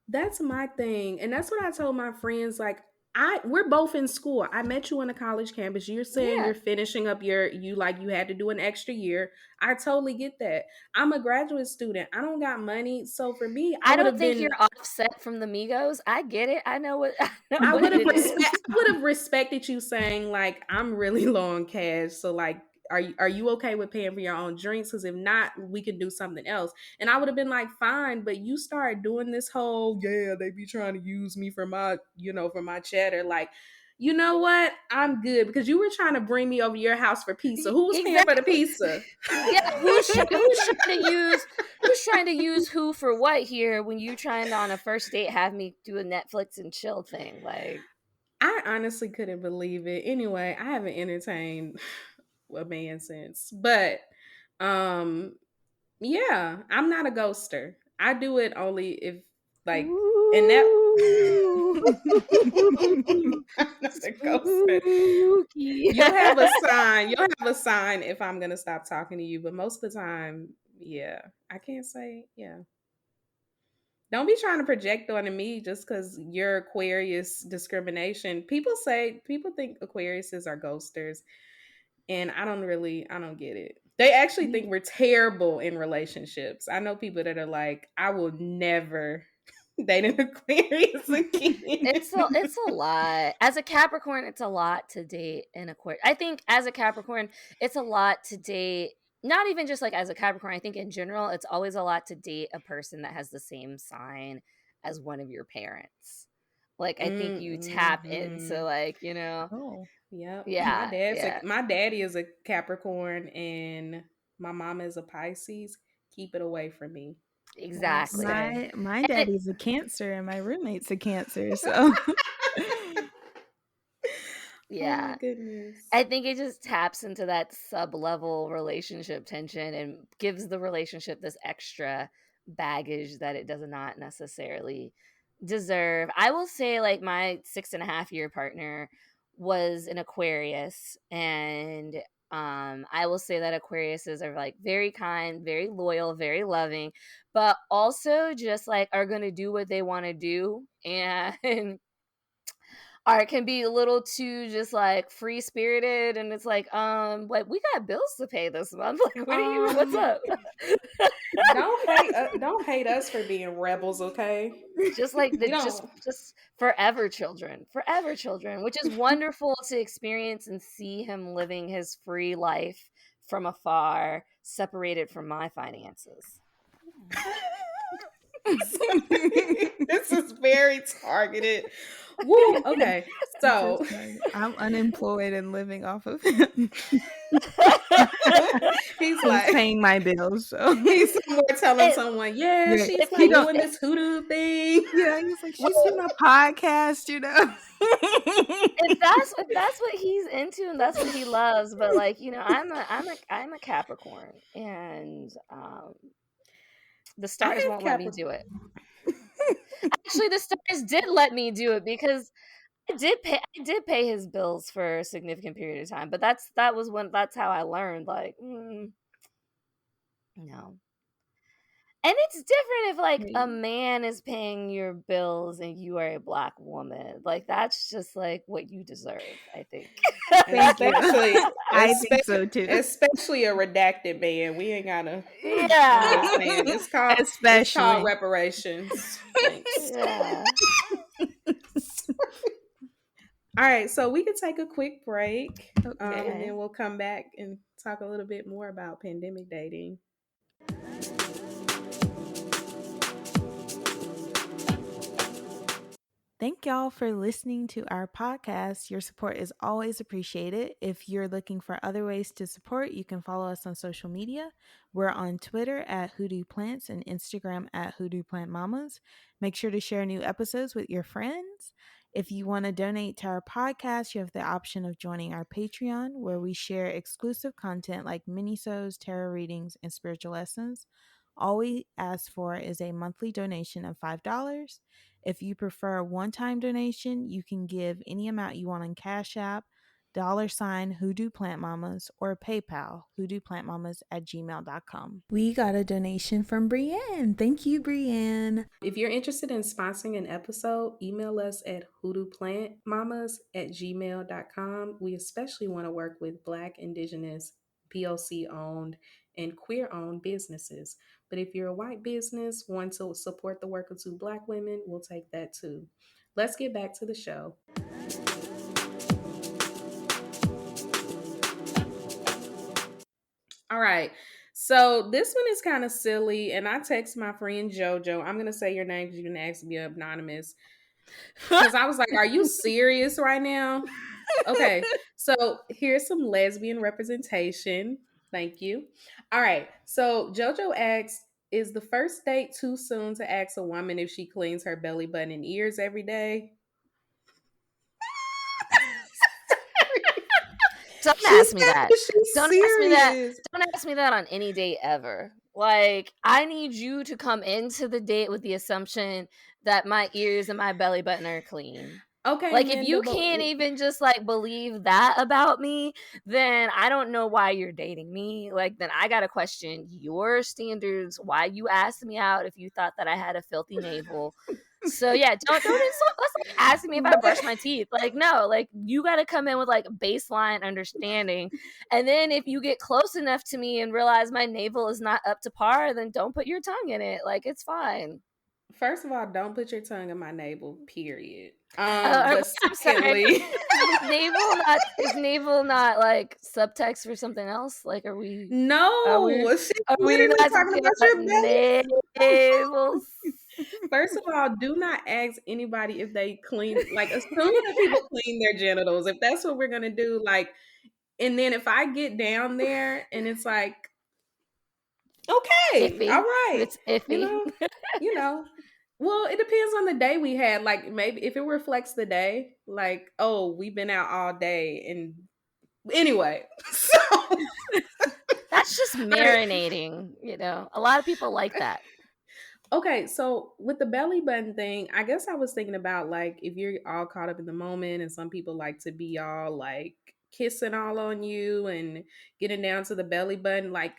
That's my thing. And that's what I told my friends. Like, we're both in school. I met you on a college campus. You're saying Yeah. you're finishing up you had to do an extra year. I totally get that. I'm a graduate student. I don't got money. So for me, I don't think you're offset from the Migos. I get it. I know what I would it have respected you saying, like, I'm really low on cash. So, like, are you okay with paying for your own drinks? Because if not, we could do something else. And I would have been like, fine. But you started doing this whole, yeah, they be trying to use me for my, for my cheddar. Like, you know what? I'm good, because you were trying to bring me over your house for pizza. Who was paying for the pizza? Yeah, who's trying to use who for what here when you trying to, on a first date, have me do a Netflix and chill thing? Like, I honestly couldn't believe it. Anyway, I haven't entertained a man since, but yeah, I'm not a ghoster. I do it only if, like, and that I'm not a ghoster. You'll have a sign if I'm gonna stop talking to you, but most of the time, yeah, I can't say, yeah. Don't be trying to project onto me just because you're Aquarius discrimination. People think Aquariuses are ghosters, and I don't get it. They actually think we're terrible in relationships. I know people that are like, I will never date an Aquarius again. It's a lot. As a Capricorn, it's a lot to date an Aquarius. I think as a Capricorn, it's a lot to date. Not even just like as a Capricorn. I think in general, it's always a lot to date a person that has the same sign as one of your parents. Like, I think you tap into, like, Oh, yep. Yeah. My daddy is a Capricorn and my mama is a Pisces. Keep it away from me. Exactly. My daddy's a Cancer and my roommate's a Cancer, so Yeah. Oh my goodness. I think it just taps into that sub-level relationship tension and gives the relationship this extra baggage that it does not necessarily deserve. I will say, like, my 6.5 year partner was an Aquarius, and I will say that Aquariuses are like very kind, very loyal, very loving, but also just like are gonna do what they want to do, and art can be a little too just like free spirited, and it's like we got bills to pay this month. Like, what's up? Don't hate us for being rebels, okay? Just like We just forever children, which is wonderful to experience and see him living his free life from afar, separated from my finances. This is very targeted. Woo, okay. So I'm unemployed and living off of him. He's like paying my bills. So he's somewhere telling someone, yeah, she's like doing this hoodoo thing. Yeah, he's like, she's doing a podcast, you know. If that's what he's into and that's what he loves, but like, you know, I'm a Capricorn, and the stars won't let me do it. Actually, the stars did let me do it because I did pay his bills for a significant period of time, but that's how I learned, like, no. And it's different if like a man is paying your bills and you are a Black woman. Like, that's just like what you deserve, I think. I think so too. Especially a redacted man. We ain't gotta. Yeah. It's called reparations. Thanks. Yeah. All right, so we could take a quick break, Okay. and then we'll come back and talk a little bit more about pandemic dating. Thank y'all for listening to our podcast. Your support is always appreciated. If you're looking for other ways to support, you can follow us on social media. We're on Twitter at Hoodoo Plants and Instagram at Hoodoo Plant Mamas. Make sure to share new episodes with your friends. If you want to donate to our podcast, you have the option of joining our Patreon, where we share exclusive content like mini-sodes, tarot readings, and spiritual lessons. All we ask for is a monthly donation of $5. If you prefer a one-time donation, you can give any amount you want on Cash App, $ Hoodoo Plant Mamas, or PayPal, hoodooplantmamas@gmail.com. We got a donation from Brienne. Thank you, Brienne. If you're interested in sponsoring an episode, email us at hoodooplantmamas@gmail.com. We especially want to work with Black, Indigenous, POC-owned, and queer-owned businesses. But if you're a white business, want to support the work of 2 Black women, we'll take that too. Let's get back to the show. All right. So this one is kind of silly, and I text my friend JoJo. I'm going to say your name because you can ask to be anonymous. Because I was like, are you serious right now? Okay. So here's some lesbian representation. Thank you. All right. So JoJo asks, is the first date too soon to ask a woman if she cleans her belly button and ears every day? Don't ask me that. Don't ask me that on any date ever. Like, I need you to come into the date with the assumption that my ears and my belly button are clean. Okay. Like, if you can't even just like believe that about me, then I don't know why you're dating me. Like, then I gotta question your standards, why you asked me out if you thought that I had a filthy navel. So yeah, don't insult. That's like asking me if I brush my teeth. Like, no, like you got to come in with like baseline understanding, and then if you get close enough to me and realize my navel is not up to par, then don't put your tongue in it. Like, it's fine. First of all, don't put your tongue in my navel. Period. But secondly, is navel not like subtext for something else? Like, are we? No, are we not talking about your navels? First of all, do not ask anybody if they clean. Like, assume that people clean their genitals. If that's what we're gonna do, like, and then if I get down there and it's like, okay, iffy. all right, It's iffy. You know. Well, it depends on the day we had. Like maybe if it reflects the day, like, oh, we've been out all day and anyway. So That's just right. marinating, A lot of people like that. Okay, so with the belly button thing, I guess I was thinking about like if you're all caught up in the moment and some people like to be all like kissing all on you and getting down to the belly button, like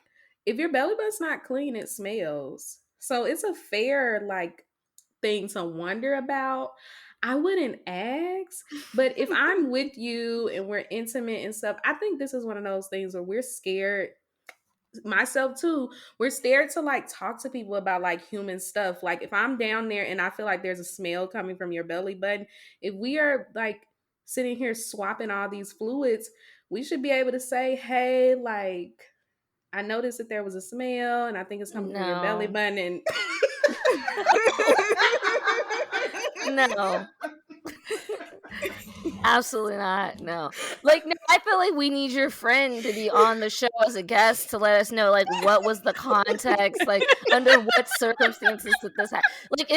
if your belly button's not clean, it smells. So it's a fair like thing to wonder about. I wouldn't ask, but if I'm with you and we're intimate and stuff, I think this is one of those things where we're scared, myself too, we're scared to like talk to people about like human stuff. Like if I'm down there and I feel like there's a smell coming from your belly button, if we are like sitting here swapping all these fluids, we should be able to say, hey, like I noticed that there was a smell and I think it's coming from your belly No. button and No. Absolutely not. No. Like, no, I feel like we need your friend to be on the show as a guest to let us know, like, what was the context, like, under what circumstances did this happen? Like,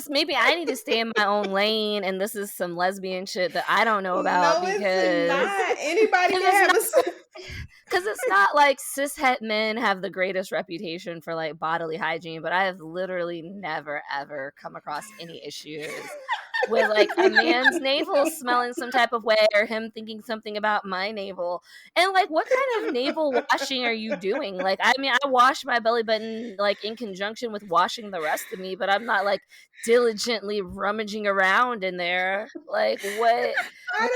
maybe I need to stay in my own lane, and this is some lesbian shit that I don't know about no, it's not. Anybody can have a because it's not like cishet men have the greatest reputation for like bodily hygiene, but I have literally never ever come across any issues with like a man's navel smelling some type of way or him thinking something about my navel. And like, what kind of navel washing are you doing? Like, I mean, I wash my belly button like in conjunction with washing the rest of me, but I'm not like diligently rummaging around in there. Like, what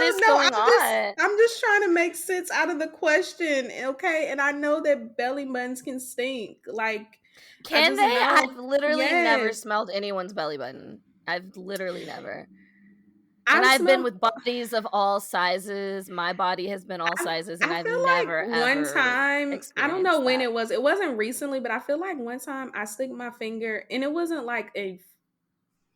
is going on? I'm just trying to make sense out of the question, okay? And I know that belly buttons can stink. Like, can they? know. I've literally never smelled anyone's belly button. I've literally never. And I've been with bodies of all sizes. My body has been all sizes, and I've never like one time, I don't know when that. it was. It wasn't recently, but I feel like one time I stuck my finger, and it wasn't like it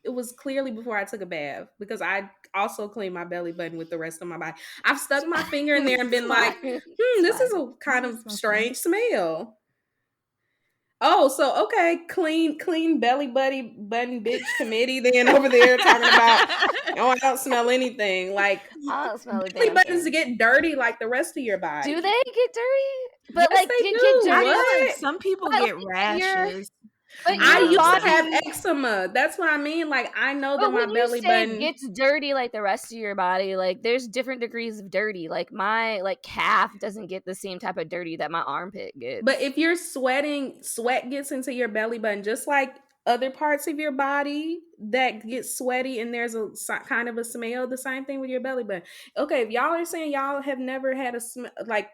was clearly before I took a bath because I also cleaned my belly button with the rest of my body. I've stuck my finger in there and been like, this is a kind of strange smell. Oh, so okay, clean belly button bitch committee then over there talking about I don't smell anything. Like I don't smell a belly damn buttons thing. get dirty like the rest of your body. Do they get dirty? But yes, like they get do. dirty. Like some people get rashes. I used to have eczema. That's what I mean. Like I know that my belly button gets dirty like the rest of your body. Like there's different degrees of dirty. Like my like calf doesn't get the same type of dirty that my armpit gets. But if you're sweating, sweat gets into your belly button just like other parts of your body that get sweaty and there's a kind of a smell. The same thing with your belly button. Okay, if y'all are saying y'all have never had a smell like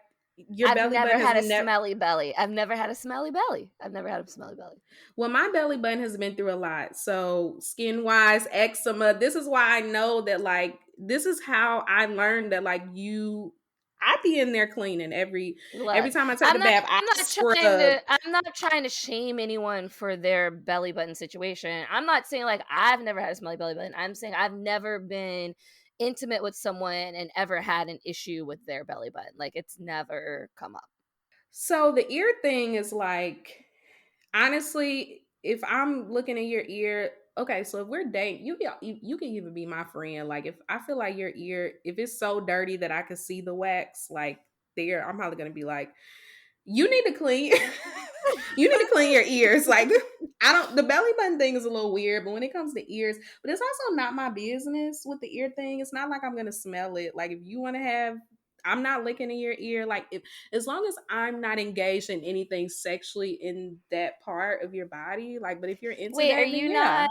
your I've belly never button had a smelly belly. I've never had a smelly belly. I've never had a smelly belly. Well, my belly button has been through a lot. So skin wise, eczema. This is why I know that like this is how I learned that like I be in there cleaning every time I take a bath. I'm not trying to shame anyone for their belly button situation. I'm not saying like I've never had a smelly belly button. I'm saying I've never been intimate with someone and ever had an issue with their belly button. Like it's never come up. So the ear thing is like, honestly, if I'm looking at your ear, okay, so if we're dating, you can even be my friend. Like if I feel like your ear, if it's so dirty that I can see the wax, like there, I'm probably gonna be like, you need to clean. You need to clean your ears. Like the belly button thing is a little weird, but when it comes to ears, but it's also not my business with the ear thing. It's not like I'm gonna smell it. Like if you want to have, I'm not licking in your ear. Like as long as I'm not engaged in anything sexually in that part of your body. Like, but if you're into Wait, that, are you not?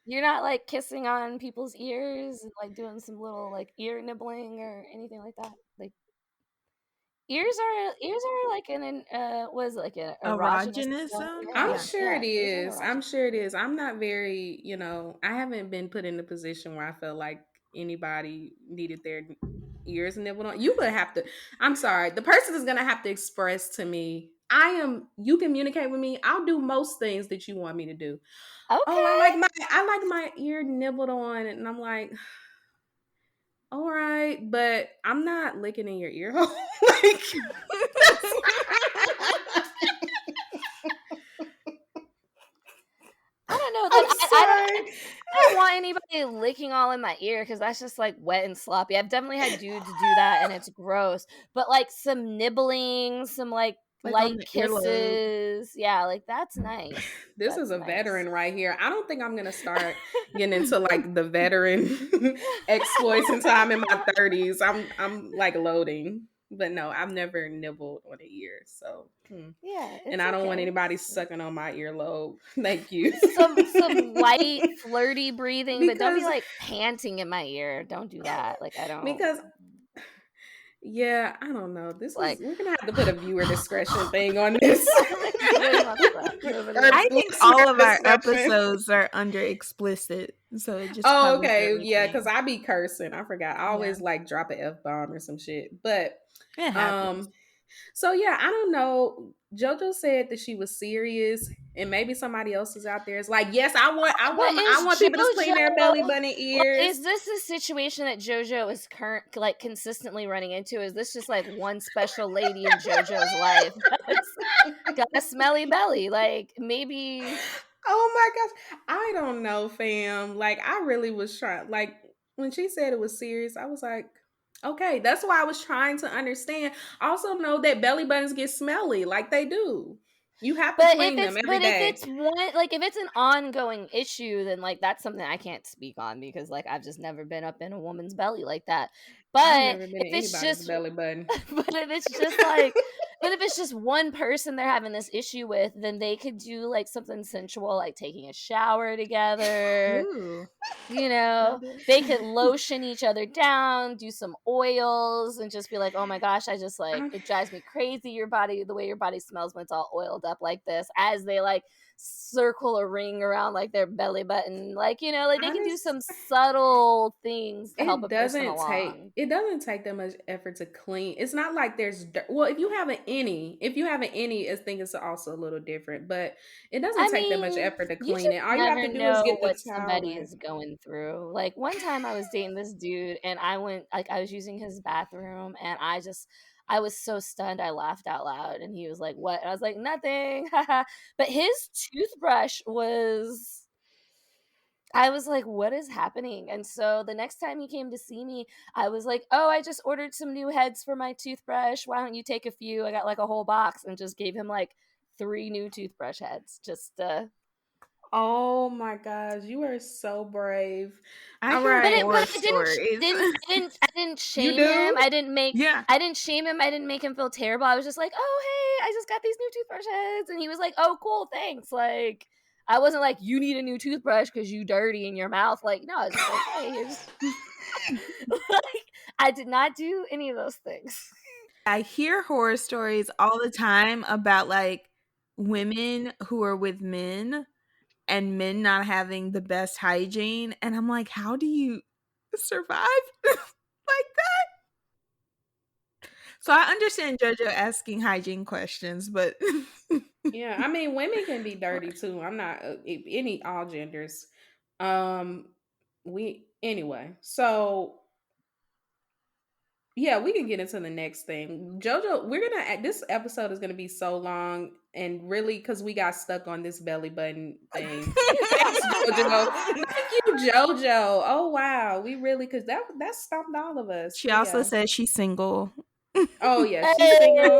You're not like kissing on people's ears and like doing some little like ear nibbling or anything like that. Like ears are like an was like an erogenous zone. I'm sure it is. I'm sure it is. I'm not very, I haven't been put in a position where I felt like anybody needed their ears nibbled on. You would have to. I'm sorry. The person is gonna have to express to me. You communicate with me. I'll do most things that you want me to do. Okay. Oh, I like my ear nibbled on, and I'm like, all right, but I'm not licking in your ear hole. Like, I don't know. I'm don't want anybody licking all in my ear because that's just like wet and sloppy. I've definitely had dudes do that and it's gross. But like some nibbling, some like Like on light the earlobe. kisses. Yeah, like that's nice. This That's is a nice. veteran right here. I don't think I'm gonna start getting into like the veteran exploits until I'm in my 30s. I'm like loading. But no, I've never nibbled on a ear. So Yeah, it's and I don't want okay. anybody sucking on my earlobe. Thank you. Some light flirty breathing, but don't be Because like panting in my ear. Don't do that. Like I don't because yeah, I don't know. This like. is we're gonna have to put a viewer discretion thing on this. I think all of our episodes are under explicit, so it just Oh, covers okay, everything. yeah, because I be cursing. I forgot. I always like drop an F-bomb or some shit. But It happens. so yeah, I don't know. JoJo said that she was serious, and maybe somebody else is out there. It's like, yes, I want people to clean their belly button ears. Is this a situation that JoJo is consistently running into? Is this just like one special lady in JoJo's life that's got a smelly belly? Like maybe. Oh my gosh, I don't know, fam. Like I really was trying. Like when she said it was serious, I was like, okay, that's why I was trying to understand. I also know that belly buttons get smelly, like they do. You have to clean them every day. If it's one, like if it's an ongoing issue, then like that's something I can't speak on because like I've just never been up in a woman's belly like that. But I've never been in if it's anybody's just belly button. but if it's just like but if it's just one person they're having this issue with, then they could do like something sensual, like taking a shower together. Ooh. You know, they could lotion each other down, do some oils, and just be like, oh my gosh, I just like, it drives me crazy, the way your body smells when it's all oiled up like this, as they like circle a ring around like their belly button. Like, you know, like they can do some subtle things to help a person along. It doesn't take that much effort to clean. It's not like there's well, if you have an innie, I think it's also a little different, but it doesn't take that much effort to clean it. All you have to do is get the what towel. Somebody is going through. Like one time I was dating this dude and I was using his bathroom and I was so stunned I laughed out loud and he was like, what? And I was like, nothing. But his toothbrush was, I was like, what is happening? And so the next time he came to see me, I was like, oh, I just ordered some new heads for my toothbrush. Why don't you take a few? I got like a whole box, and just gave him like 3 new toothbrush heads. Just Oh my gosh, you are so brave. All right, but I didn't shame him. I didn't shame him. I didn't make him feel terrible. I was just like, oh hey, I just got these new toothbrush heads, and he was like, oh cool, thanks. Like I wasn't like, you need a new toothbrush because you dirty in your mouth. Like no, I was just like, hey, here's. Like I did not do any of those things. I hear horror stories all the time about like women who are with men and men not having the best hygiene, and I'm like, how do you survive like that? So I understand JoJo asking hygiene questions, but yeah, I mean, women can be dirty too. I'm not all genders. Anyway, so yeah, we can get into the next thing. JoJo, this episode is gonna be so long, and really because we got stuck on this belly button thing. Thanks, JoJo. Thank you, JoJo. Oh wow, we really because that stopped all of us. She also said she's single. Oh yeah, she's single.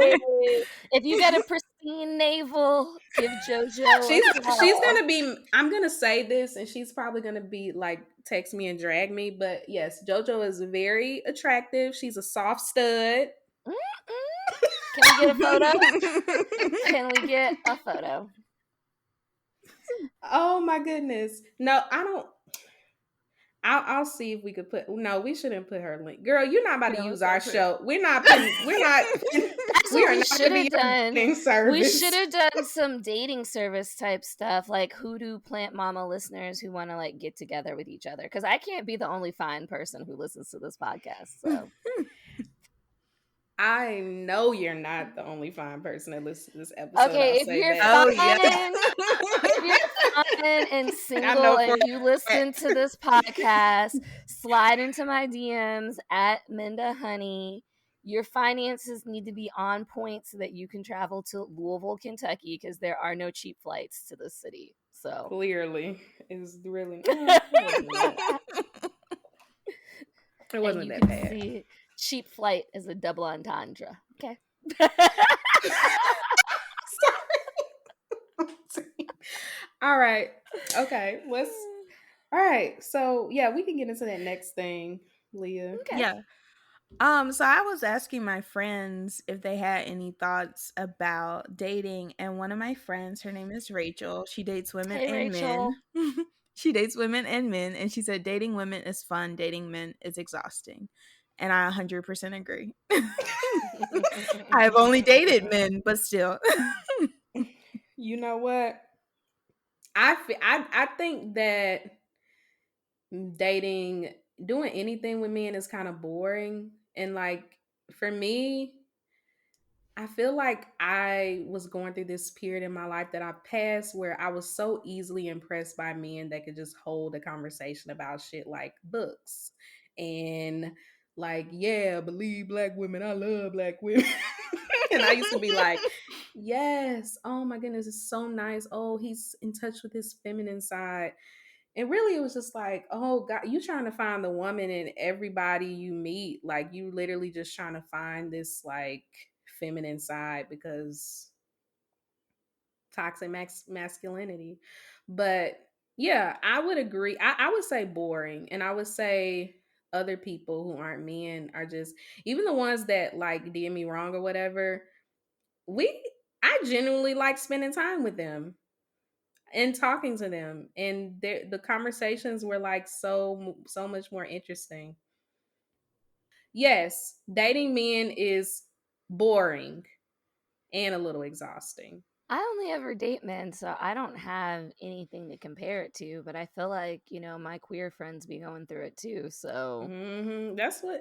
If you got a pristine navel, give JoJo. She's gonna be. I'm gonna say this, and she's probably gonna be like text me and drag me. But yes, JoJo is very attractive. She's a soft stud. Can we get a photo? Can we get a photo? Oh my goodness! No, I don't. I'll see if we could put. No, we shouldn't put her link. Girl, you're not about to use our show. We're not. That's what we should have done. We should have done some dating service type stuff, like Hoodoo Plant Mama listeners who want to like get together with each other. Because I can't be the only fine person who listens to this podcast. So. I know you're not the only fine person that listens to this episode. Okay, if you're fine and single and you listen to this podcast, slide into my DMs at Minda Honey. Your finances need to be on point so that you can travel to Louisville, Kentucky, because there are no cheap flights to this city. So clearly is really it wasn't that. It and wasn't you that can bad. see cheap flight as a double entendre. Okay. All right. Okay. All right. So yeah, we can get into that next thing, Leah. Okay. Yeah. So I was asking my friends if they had any thoughts about dating, and one of my friends, her name is Rachel. She dates women Hey, and men. Rachel. She dates women and men, and she said dating women is fun, dating men is exhausting. And I 100% agree. I've only dated men, but still. You know what? I think that dating, doing anything with men is kind of boring. And like for me, I feel like I was going through this period in my life that I passed where I was so easily impressed by men that could just hold a conversation about shit like books and like, yeah, believe black women. I love black women. And I used to be like, yes, oh my goodness, it's so nice. Oh, he's in touch with his feminine side. And really, it was just like, oh God, you trying to find the woman in everybody you meet. Like, you literally just trying to find this like feminine side because toxic masculinity. But yeah, I would agree. I would say boring. And I would say other people who aren't men are just, even the ones that like did me wrong or whatever, I genuinely like spending time with them and talking to them, and the conversations were like so much more interesting. Yes, dating men is boring and a little exhausting. I only ever date men, so I don't have anything to compare it to, but I feel like, my queer friends be going through it too. So, That's why,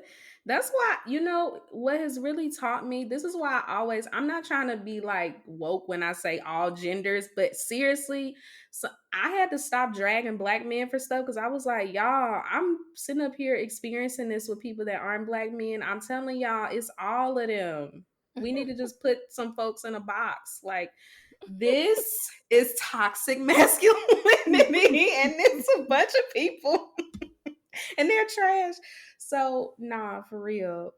what has really taught me, this is why I'm not trying to be like woke when I say all genders, but seriously, so I had to stop dragging black men for stuff because I was like, y'all, I'm sitting up here experiencing this with people that aren't black men. I'm telling y'all, it's all of them. We need to just put some folks in a box. Like, this is toxic masculinity, and it's a bunch of people, and they're trash. So, nah, for real,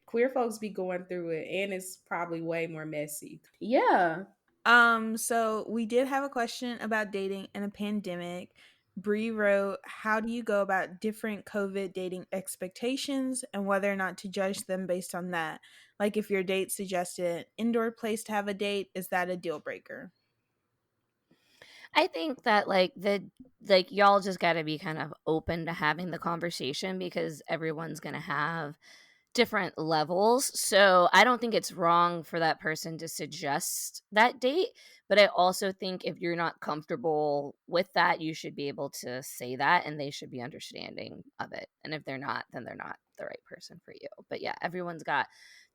queer folks be going through it, and it's probably way more messy. Yeah. So we did have a question about dating in a pandemic. Bree wrote, how do you go about different COVID dating expectations and whether or not to judge them based on that? Like if your date suggested an indoor place to have a date, is that a deal breaker? I think that y'all just got to be kind of open to having the conversation because everyone's going to have different levels. So I don't think it's wrong for that person to suggest that date, but I also think if you're not comfortable with that, you should be able to say that and they should be understanding of it. And if they're not, then they're not the right person for you. But yeah, everyone's got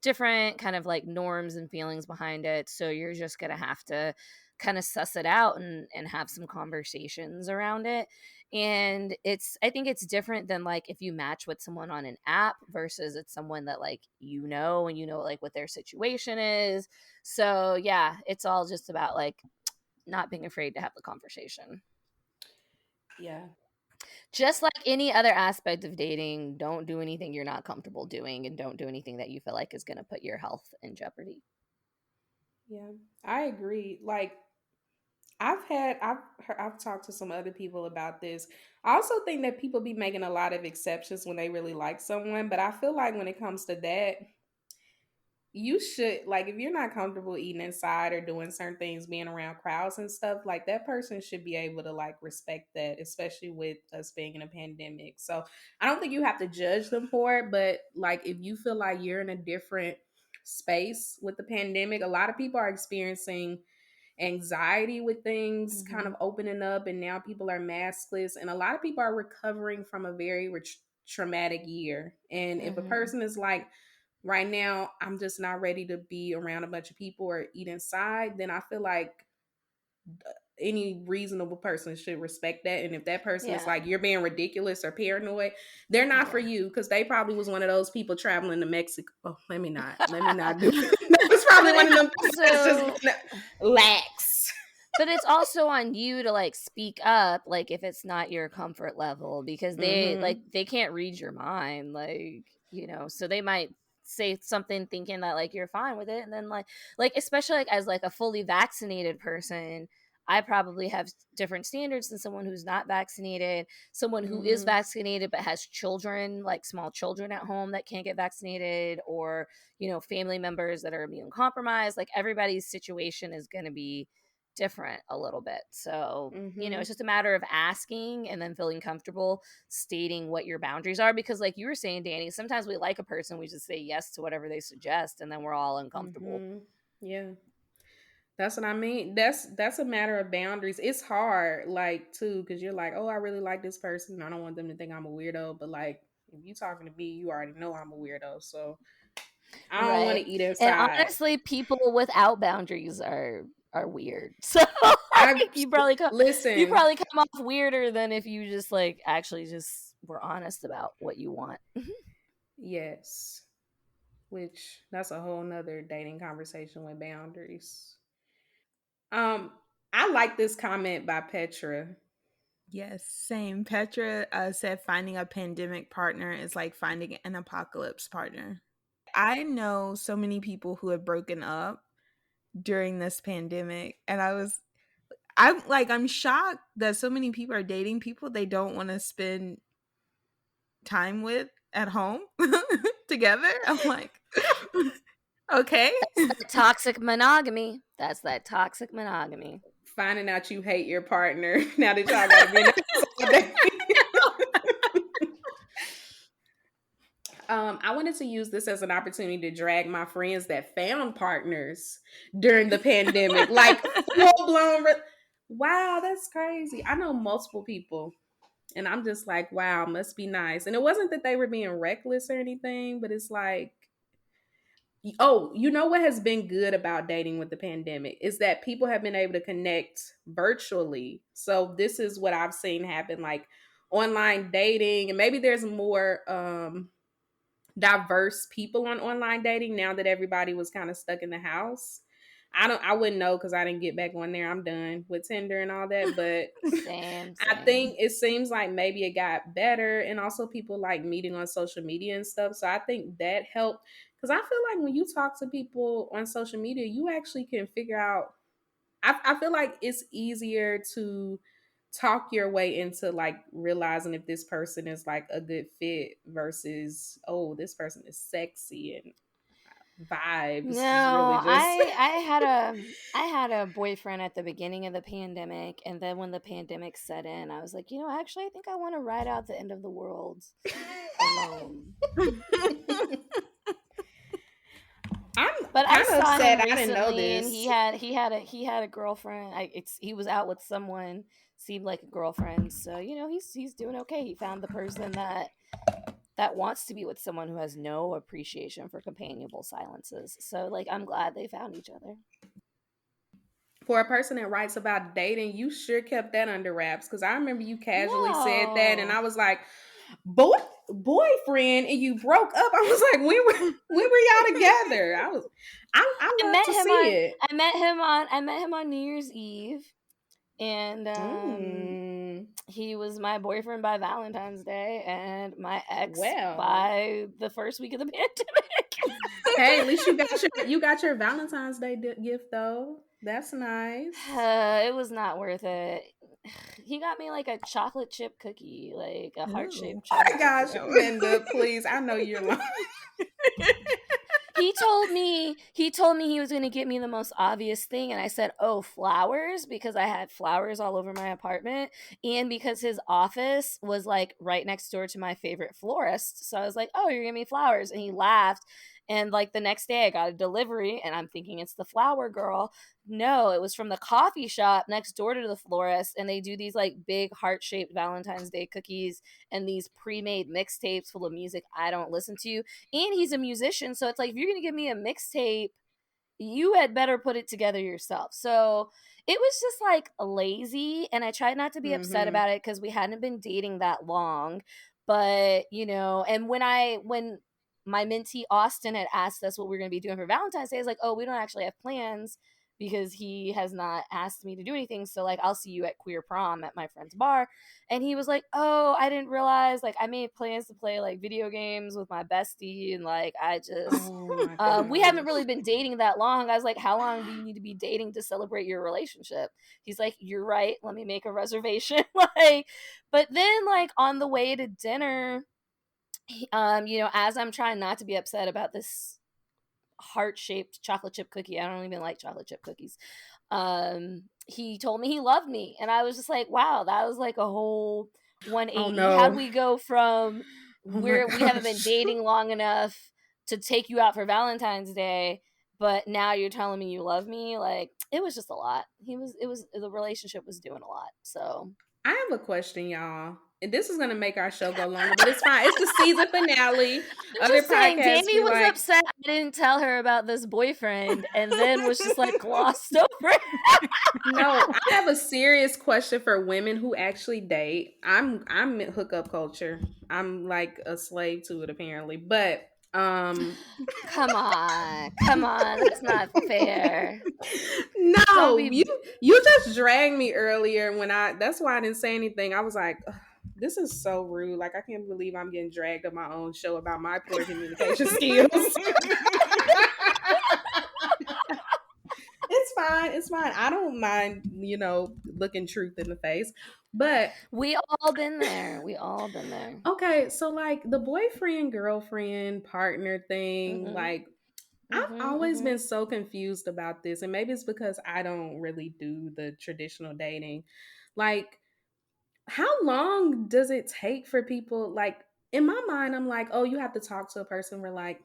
different kind of like norms and feelings behind it. So you're just going to have to kind of suss it out and have some conversations around it. And I think it's different than like if you match with someone on an app versus it's someone that like and like what their situation is. So yeah, it's all just about like not being afraid to have the conversation. Yeah. Just like any other aspect of dating, don't do anything you're not comfortable doing and don't do anything that you feel like is going to put your health in jeopardy. Yeah, I agree. Like, I've talked to some other people about this. I also think that people be making a lot of exceptions when they really like someone, but I feel like when it comes to that, you should, like, if you're not comfortable eating inside or doing certain things, being around crowds and stuff, like, that person should be able to like respect that, especially with us being in a pandemic. So I don't think you have to judge them for it, but like if you feel like you're in a different space with the pandemic, a lot of people are experiencing anxiety with things kind of opening up, and now people are maskless, and a lot of people are recovering from a very traumatic year. And if a person is like, right now I'm just not ready to be around a bunch of people or eat inside, then I feel like any reasonable person should respect that. And if that person is like, you're being ridiculous or paranoid, they're not for you, because they probably was one of those people traveling to Mexico. Oh, let me not do it. It's probably one of them that's just lax. But it's also on you to like speak up, like if it's not your comfort level, because they can't read your mind, like, so they might say something thinking that like you're fine with it, and then like especially like as like a fully vaccinated person, I probably have different standards than someone who's not vaccinated, someone who is vaccinated but has children, like small children at home that can't get vaccinated, or family members that are immune compromised. Like everybody's situation is going to be different a little bit. So, it's just a matter of asking and then feeling comfortable stating what your boundaries are. Because like you were saying, Dani, sometimes we like a person, we just say yes to whatever they suggest, and then we're all uncomfortable. Yeah. That's what I mean. That's a matter of boundaries. It's hard, like, too, because you're like, oh, I really like this person. I don't want them to think I'm a weirdo. But like, if you talking to me, you already know I'm a weirdo. So I don't want Right. to eat And inside. honestly, people without boundaries are weird. So like, you probably come off weirder than if you just like actually just were honest about what you want. Yes. Which that's a whole nother dating conversation with boundaries. I like this comment by Petra. Yes, same. Petra said finding a pandemic partner is like finding an apocalypse partner. I know so many people who have broken up during this pandemic, and I'm shocked that so many people are dating people they don't want to spend time with at home together. I'm like, okay. That's that toxic monogamy. That's that toxic monogamy. Finding out you hate your partner now that y'all gotta be in the I wanted to use this as an opportunity to drag my friends that found partners during the pandemic, like full blown. Wow, that's crazy. I know multiple people, and I'm just like, wow, must be nice. And it wasn't that they were being reckless or anything, but it's like, oh, you know what has been good about dating with the pandemic is that people have been able to connect virtually. So this is what I've seen happen, like online dating, and maybe there's more diverse people on online dating now that everybody was kind of stuck in the house. I wouldn't know because I didn't get back on there. I'm done with Tinder and all that. But Same. I think it seems like maybe it got better. And also people like meeting on social media and stuff. So I think that helped. Because I feel like when you talk to people on social media, you actually can figure out. I feel like it's easier to talk your way into like realizing if this person is like a good fit versus, oh, this person is sexy and vibes is really No, just I had a boyfriend at the beginning of the pandemic, and then when the pandemic set in, I was like, actually I think I want to ride out the end of the world alone. But I saw him upset I didn't know recently, and this. he had a girlfriend. He was out with someone, seemed like a girlfriend. So he's doing okay. He found the person that wants to be with someone who has no appreciation for companionable silences. So like I'm glad they found each other. For a person that writes about dating, you sure kept that under wraps because I remember you casually said that, and I was like, boyfriend, and you broke up. I was like, when were y'all together? I love to see it. I met him on New Year's Eve, and he was my boyfriend by Valentine's Day and my ex by the first week of the pandemic. Hey, at least you got your Valentine's Day gift though. That's nice. It was not worth it. He got me like a chocolate chip cookie, like a heart-shaped chocolate chip cookie. Oh my gosh, Minda, please. I know you're lying. He told me he was going to get me the most obvious thing, and I said, "Oh, flowers," because I had flowers all over my apartment, and because his office was like right next door to my favorite florist. So I was like, "Oh, you're giving me flowers," and he laughed. And like the next day I got a delivery, and I'm thinking it's the flower girl. No, it was from the coffee shop next door to the florist, and they do these like big heart-shaped Valentine's Day cookies and these pre-made mixtapes full of music I don't listen to. And he's a musician, so it's like, if you're gonna give me a mixtape, you had better put it together yourself. So it was just like lazy, and I tried not to be upset about it because we hadn't been dating that long. But and when my mentee Austin had asked us what we were going to be doing for Valentine's Day, I was like, oh, we don't actually have plans. because he has not asked me to do anything. So like I'll see you at queer prom at my friend's bar. And he was like, "Oh, I didn't realize, like I made plans to play like video games with my bestie, and like I just Oh my we haven't really gosh. been dating that long." I was like, "How long do you need to be dating to celebrate your relationship?" He's like, "You're right, let me make a reservation." Like, but then like on the way to dinner, you know, as I'm trying not to be upset about this heart-shaped chocolate chip cookie, I don't even like chocolate chip cookies, he told me he loved me, and I was just like, wow, that was like a whole Oh 180. How'd no. we go from Oh my we haven't been gosh. dating long enough to take you out for Valentine's Day, but now you're telling me you love me? Like, it was just a lot. The relationship was doing a lot. So I have a question, y'all. And this is gonna make our show go longer, but it's fine. It's the season finale. I'm Other just saying, podcasts Danny be was like, upset I didn't tell her about this boyfriend, and then was just like glossed over. no, I have a serious question for women who actually date. I'm hookup culture. I'm like a slave to it apparently. But Come on, come on, that's not fair. Don't no, be. you just dragged me earlier when that's why I didn't say anything. I was like, "Ugh, this is so rude. Like I can't believe I'm getting dragged on my own show about my poor communication skills." It's fine. It's fine. I don't mind, looking truth in the face. But We all been there. We all been there. okay, so like the boyfriend, girlfriend, partner thing, Mhm. like I've Mhm. always been Mhm. so confused about this. And maybe it's because I don't really do the traditional dating. Like, how long does it take for people? Like, in my mind, I'm like, oh, you have to talk to a person for like,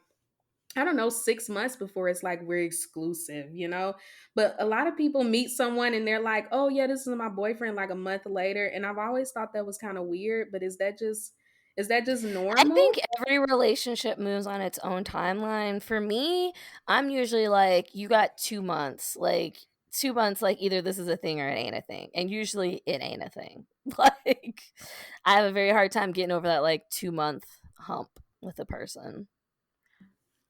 I don't know, 6 months before it's like we're exclusive, you know? But a lot of people meet someone and they're like, oh, yeah, this is my boyfriend like a month later. And I've always thought that was kind of weird, but is that just I think normal? every relationship moves on its own timeline. For me, I'm usually like, you got 2 months. Like, 2 months, like, either this is a thing or it ain't a thing. And usually it ain't a thing. Like, I have a very hard time getting over that, like, 2-month hump with a person.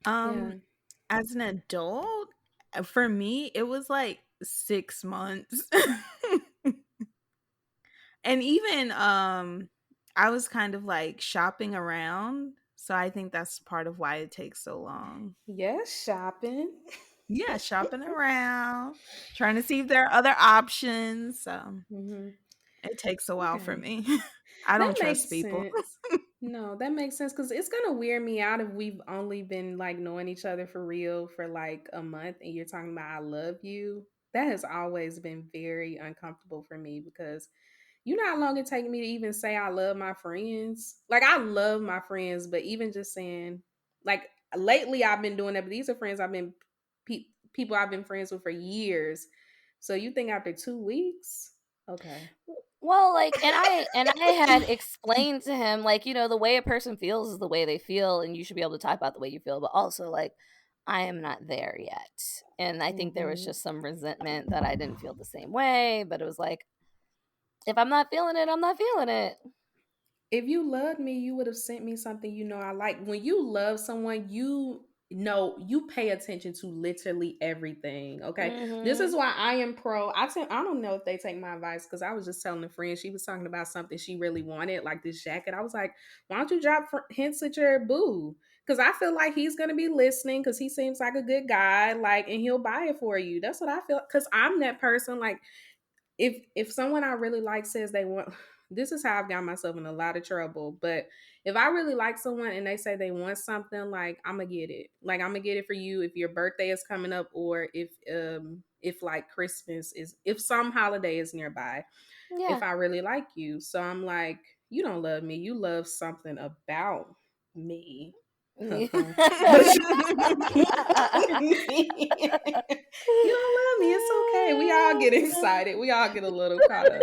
Yeah. Um, as an adult, for me, it was like 6 months. And even I was kind of like shopping around, so I think that's part of why it takes so long. Yes, shopping. Yeah, shopping around, trying to see if there are other options. So Hmm. it takes a while for Okay. me. I That don't trust makes people. sense. No, that makes sense because it's gonna wear me out if we've only been like knowing each other for real for like a month and you're talking about I love you. That has always been very uncomfortable for me because you know how long it takes me to even say I love my friends? Like I love my friends, but even just saying like lately I've been doing that, but these are friends I've been people I've been friends with for years. So you think after 2 weeks? Okay. Well, like, and I had explained to him, like, you know, the way a person feels is the way they feel, and you should be able to talk about the way you feel, but also like, I am not there yet. And I think there was Hmm. just some resentment that I didn't feel the same way, but it was like, if I'm not feeling it, I'm not feeling it. If you loved me, you would have sent me something I like. When you love someone, you know you pay attention to literally everything. Okay, this is Mhm. why I am pro. I don't know if they take my advice because I was just telling a friend she was talking about something she really wanted, like this jacket. I was like, why don't you drop hints at your boo? Because I feel like he's gonna be listening because he seems like a good guy, like, and he'll buy it for you. That's what I feel. Because I'm that person, like if someone I really like says they want this is how I've got myself in a lot of trouble. But if I really like someone and they say they want something, like I'm gonna get it. Like I'm gonna get it for you if your birthday is coming up or if like Christmas is if some holiday is nearby. If Yeah. I really like you. So I'm like, you don't love me. You love something about me. Okay. But you don't love me. It's okay. We all get excited. We all get a little caught up.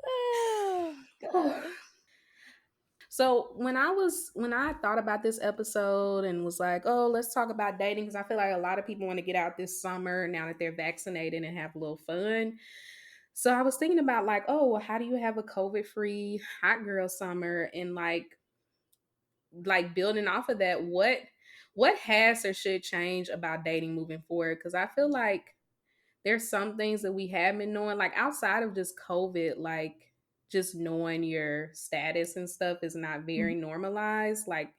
Oh, gosh. So when I thought about this episode and was like, oh, let's talk about dating because I feel like a lot of people want to get out this summer now that they're vaccinated and have a little fun. So I was thinking about like, oh, well, how do you have a COVID free hot girl summer and like building off of that, what has or should change about dating moving forward? Because I feel like there's some things that we have been knowing, like outside of just COVID, like just knowing your status and stuff is not very normalized. Like,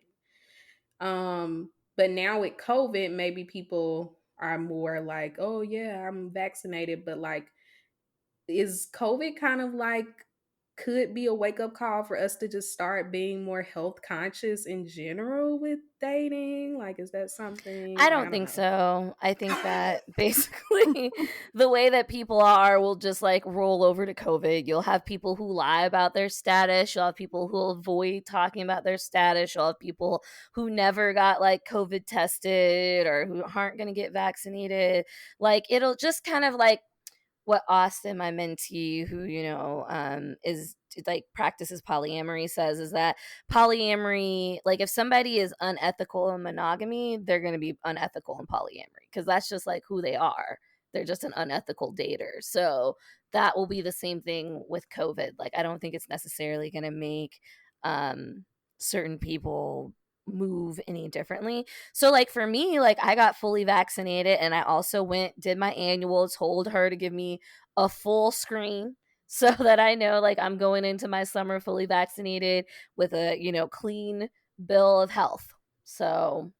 but now with COVID, maybe people are more like, oh yeah, I'm vaccinated, but like, is COVID kind of like could be a wake up call for us to just start being more health conscious in general with dating? Like, is that something? I Like, I don't don't think know. so. I think that basically the way that people are will just like roll over to COVID. You'll have people who lie about their status. You'll have people who avoid talking about their status. You'll have people who never got like COVID tested or who aren't going to get vaccinated. Like, it'll just kind of like what Austin, my mentee, who is like practices polyamory, says is that polyamory, like if somebody is unethical in monogamy, they're going to be unethical in polyamory because that's just like who they are. They're just an unethical dater. So that will be the same thing with COVID. Like I don't think it's necessarily going to make certain people move any differently. So like for me, like I got fully vaccinated and I also did my annual, told her to give me a full screen so that I know like I'm going into my summer fully vaccinated with a, clean bill of health. So,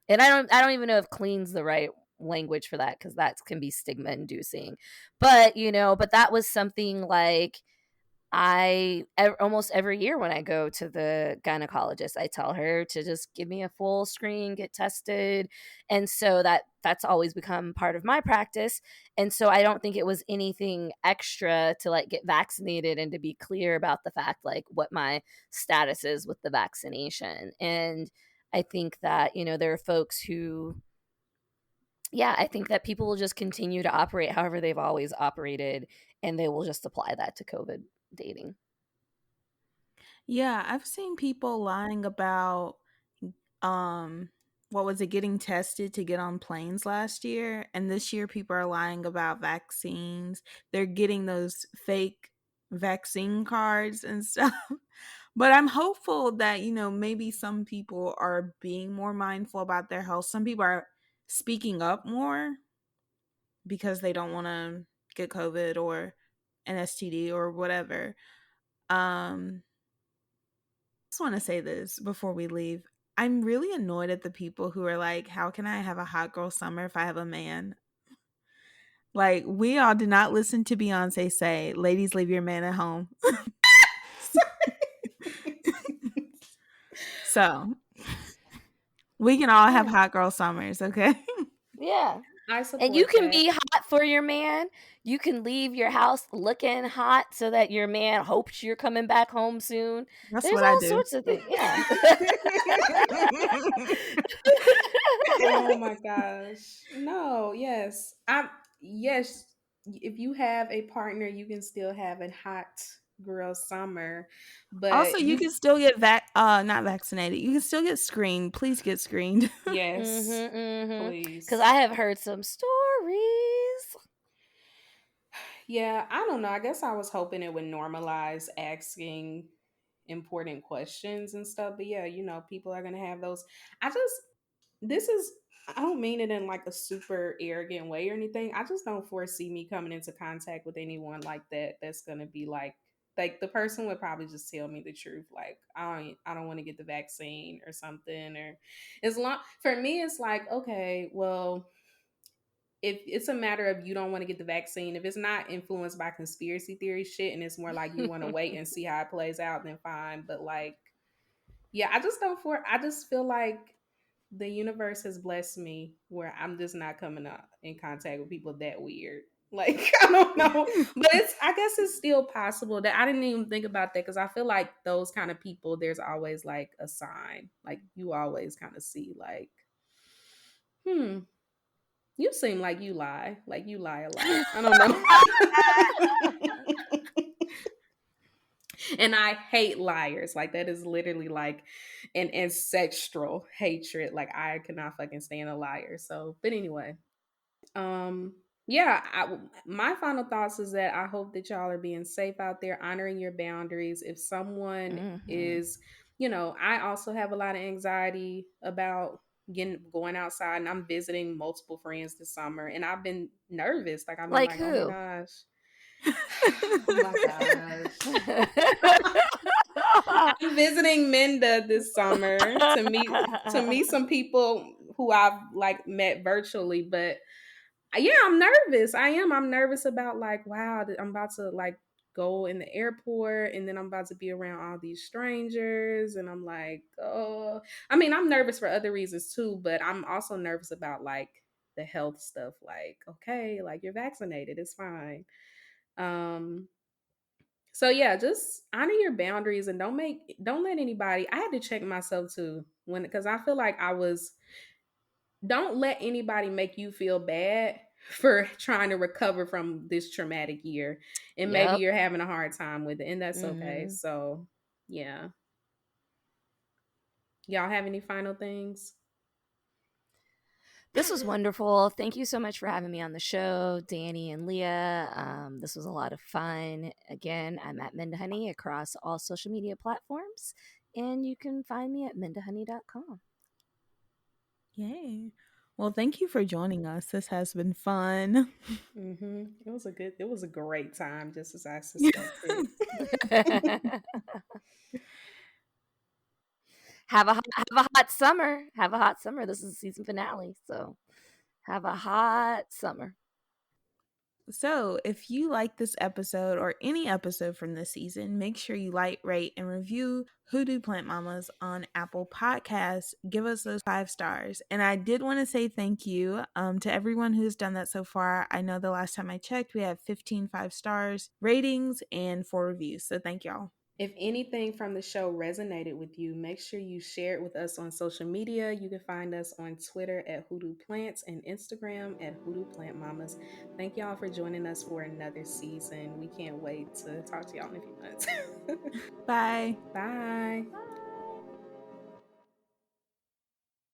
and I don't even know if clean's the right language for that cuz that can be stigma inducing. But, but that was something like almost every year when I go to the gynecologist, I tell her to just give me a full screen, get tested. And so that's always become part of my practice. And so I don't think it was anything extra to like get vaccinated and to be clear about the fact like what my status is with the vaccination. And I think that, there are folks who I think that people will just continue to operate however they've always operated and they will just apply that to COVID dating. Yeah, I've seen people lying about what was it, getting tested to get on planes last year, and this year people are lying about vaccines. They're getting those fake vaccine cards and stuff. But I'm hopeful that, maybe some people are being more mindful about their health. Some people are speaking up more because they don't want to get COVID or an STD or whatever. Just want to say this before we leave. I'm really annoyed at the people who are like, how can I have a hot girl summer if I have a man? Like, we all did not listen to Beyonce say, ladies, leave your man at home. So, we can all have hot girl summers, okay? Yeah. I And you support can that. be hot for your man. You can leave your house looking hot so that your man hopes you're coming back home soon. That's There's what I all do. sorts of things. Yeah. Oh my gosh. No, yes. Yes, if you have a partner, you can still have a hot girl summer. Also, But you can still get not vaccinated. You can still get screened. Please get screened. yes, Because please. I have heard some stories. Yeah, I don't know. I guess I was hoping it would normalize asking important questions and stuff. But yeah, people are gonna have those. I just this is I don't mean it in like a super arrogant way or anything. I just don't foresee me coming into contact with anyone like that that's gonna be like the person would probably just tell me the truth. Like I don't want to get the vaccine or something. Or as long for me it's like, okay, well, if it's a matter of you don't want to get the vaccine, if it's not influenced by conspiracy theory shit and it's more like you want to wait and see how it plays out, then fine. But like, yeah, I just feel like the universe has blessed me where I'm just not coming up in contact with people that weird. Like, I don't know. But I guess it's still possible that I didn't even think about that because I feel like those kind of people, there's always like a sign. Like you always kind of see like, hmm, you seem like you lie. Like you lie a lot. I don't know. And I hate liars. Like that is literally like an ancestral hatred. Like I cannot fucking stand a liar. So, but anyway, yeah, my final thoughts is that I hope that y'all are being safe out there, honoring your boundaries. If someone Mm-hmm. is, I also have a lot of anxiety about going outside, and I'm visiting multiple friends this summer, and I've been nervous. Like I've been Like like, oh my who? gosh. Oh my gosh. I'm visiting Minda this summer to meet some people who I've like met virtually, but yeah, I'm nervous. I'm nervous about like, wow, I'm about to like go in the airport, and then I'm about to be around all these strangers, and I'm like, oh, I mean, I'm nervous for other reasons too, but I'm also nervous about like the health stuff. Like, okay, like you're vaccinated, it's fine. So yeah, just honor your boundaries and don't let anybody. I had to check myself too when because I feel like I was don't let anybody make you feel bad for trying to recover from this traumatic year. And maybe Yep. you're having a hard time with it, and that's okay. Mhm. So, yeah. Y'all have any final things? This was wonderful. Thank you so much for having me on the show, Dani and Leah. This was a lot of fun. Again, I'm at Minda Honey across all social media platforms, and you can find me at mindahoney.com. Yay. Well, thank you for joining us. This has been fun. It was a great time, just as I suspected. Have a hot summer. Have a hot summer. This is the season finale, so have a hot summer. So, if you like this episode or any episode from this season, make sure you like, rate, and review Hoodoo Plant Mamas on Apple Podcasts. Give us those 5 stars. And I did want to say thank you to everyone who's done that so far. I know the last time I checked, we have 15 5-stars ratings and 4 reviews. So, thank y'all. If anything from the show resonated with you, make sure you share it with us on social media. You can find us on Twitter at Hoodoo Plants and Instagram at Hoodoo Plant Mamas. Thank y'all for joining us for another season. We can't wait to talk to y'all in a few months. Bye. Bye.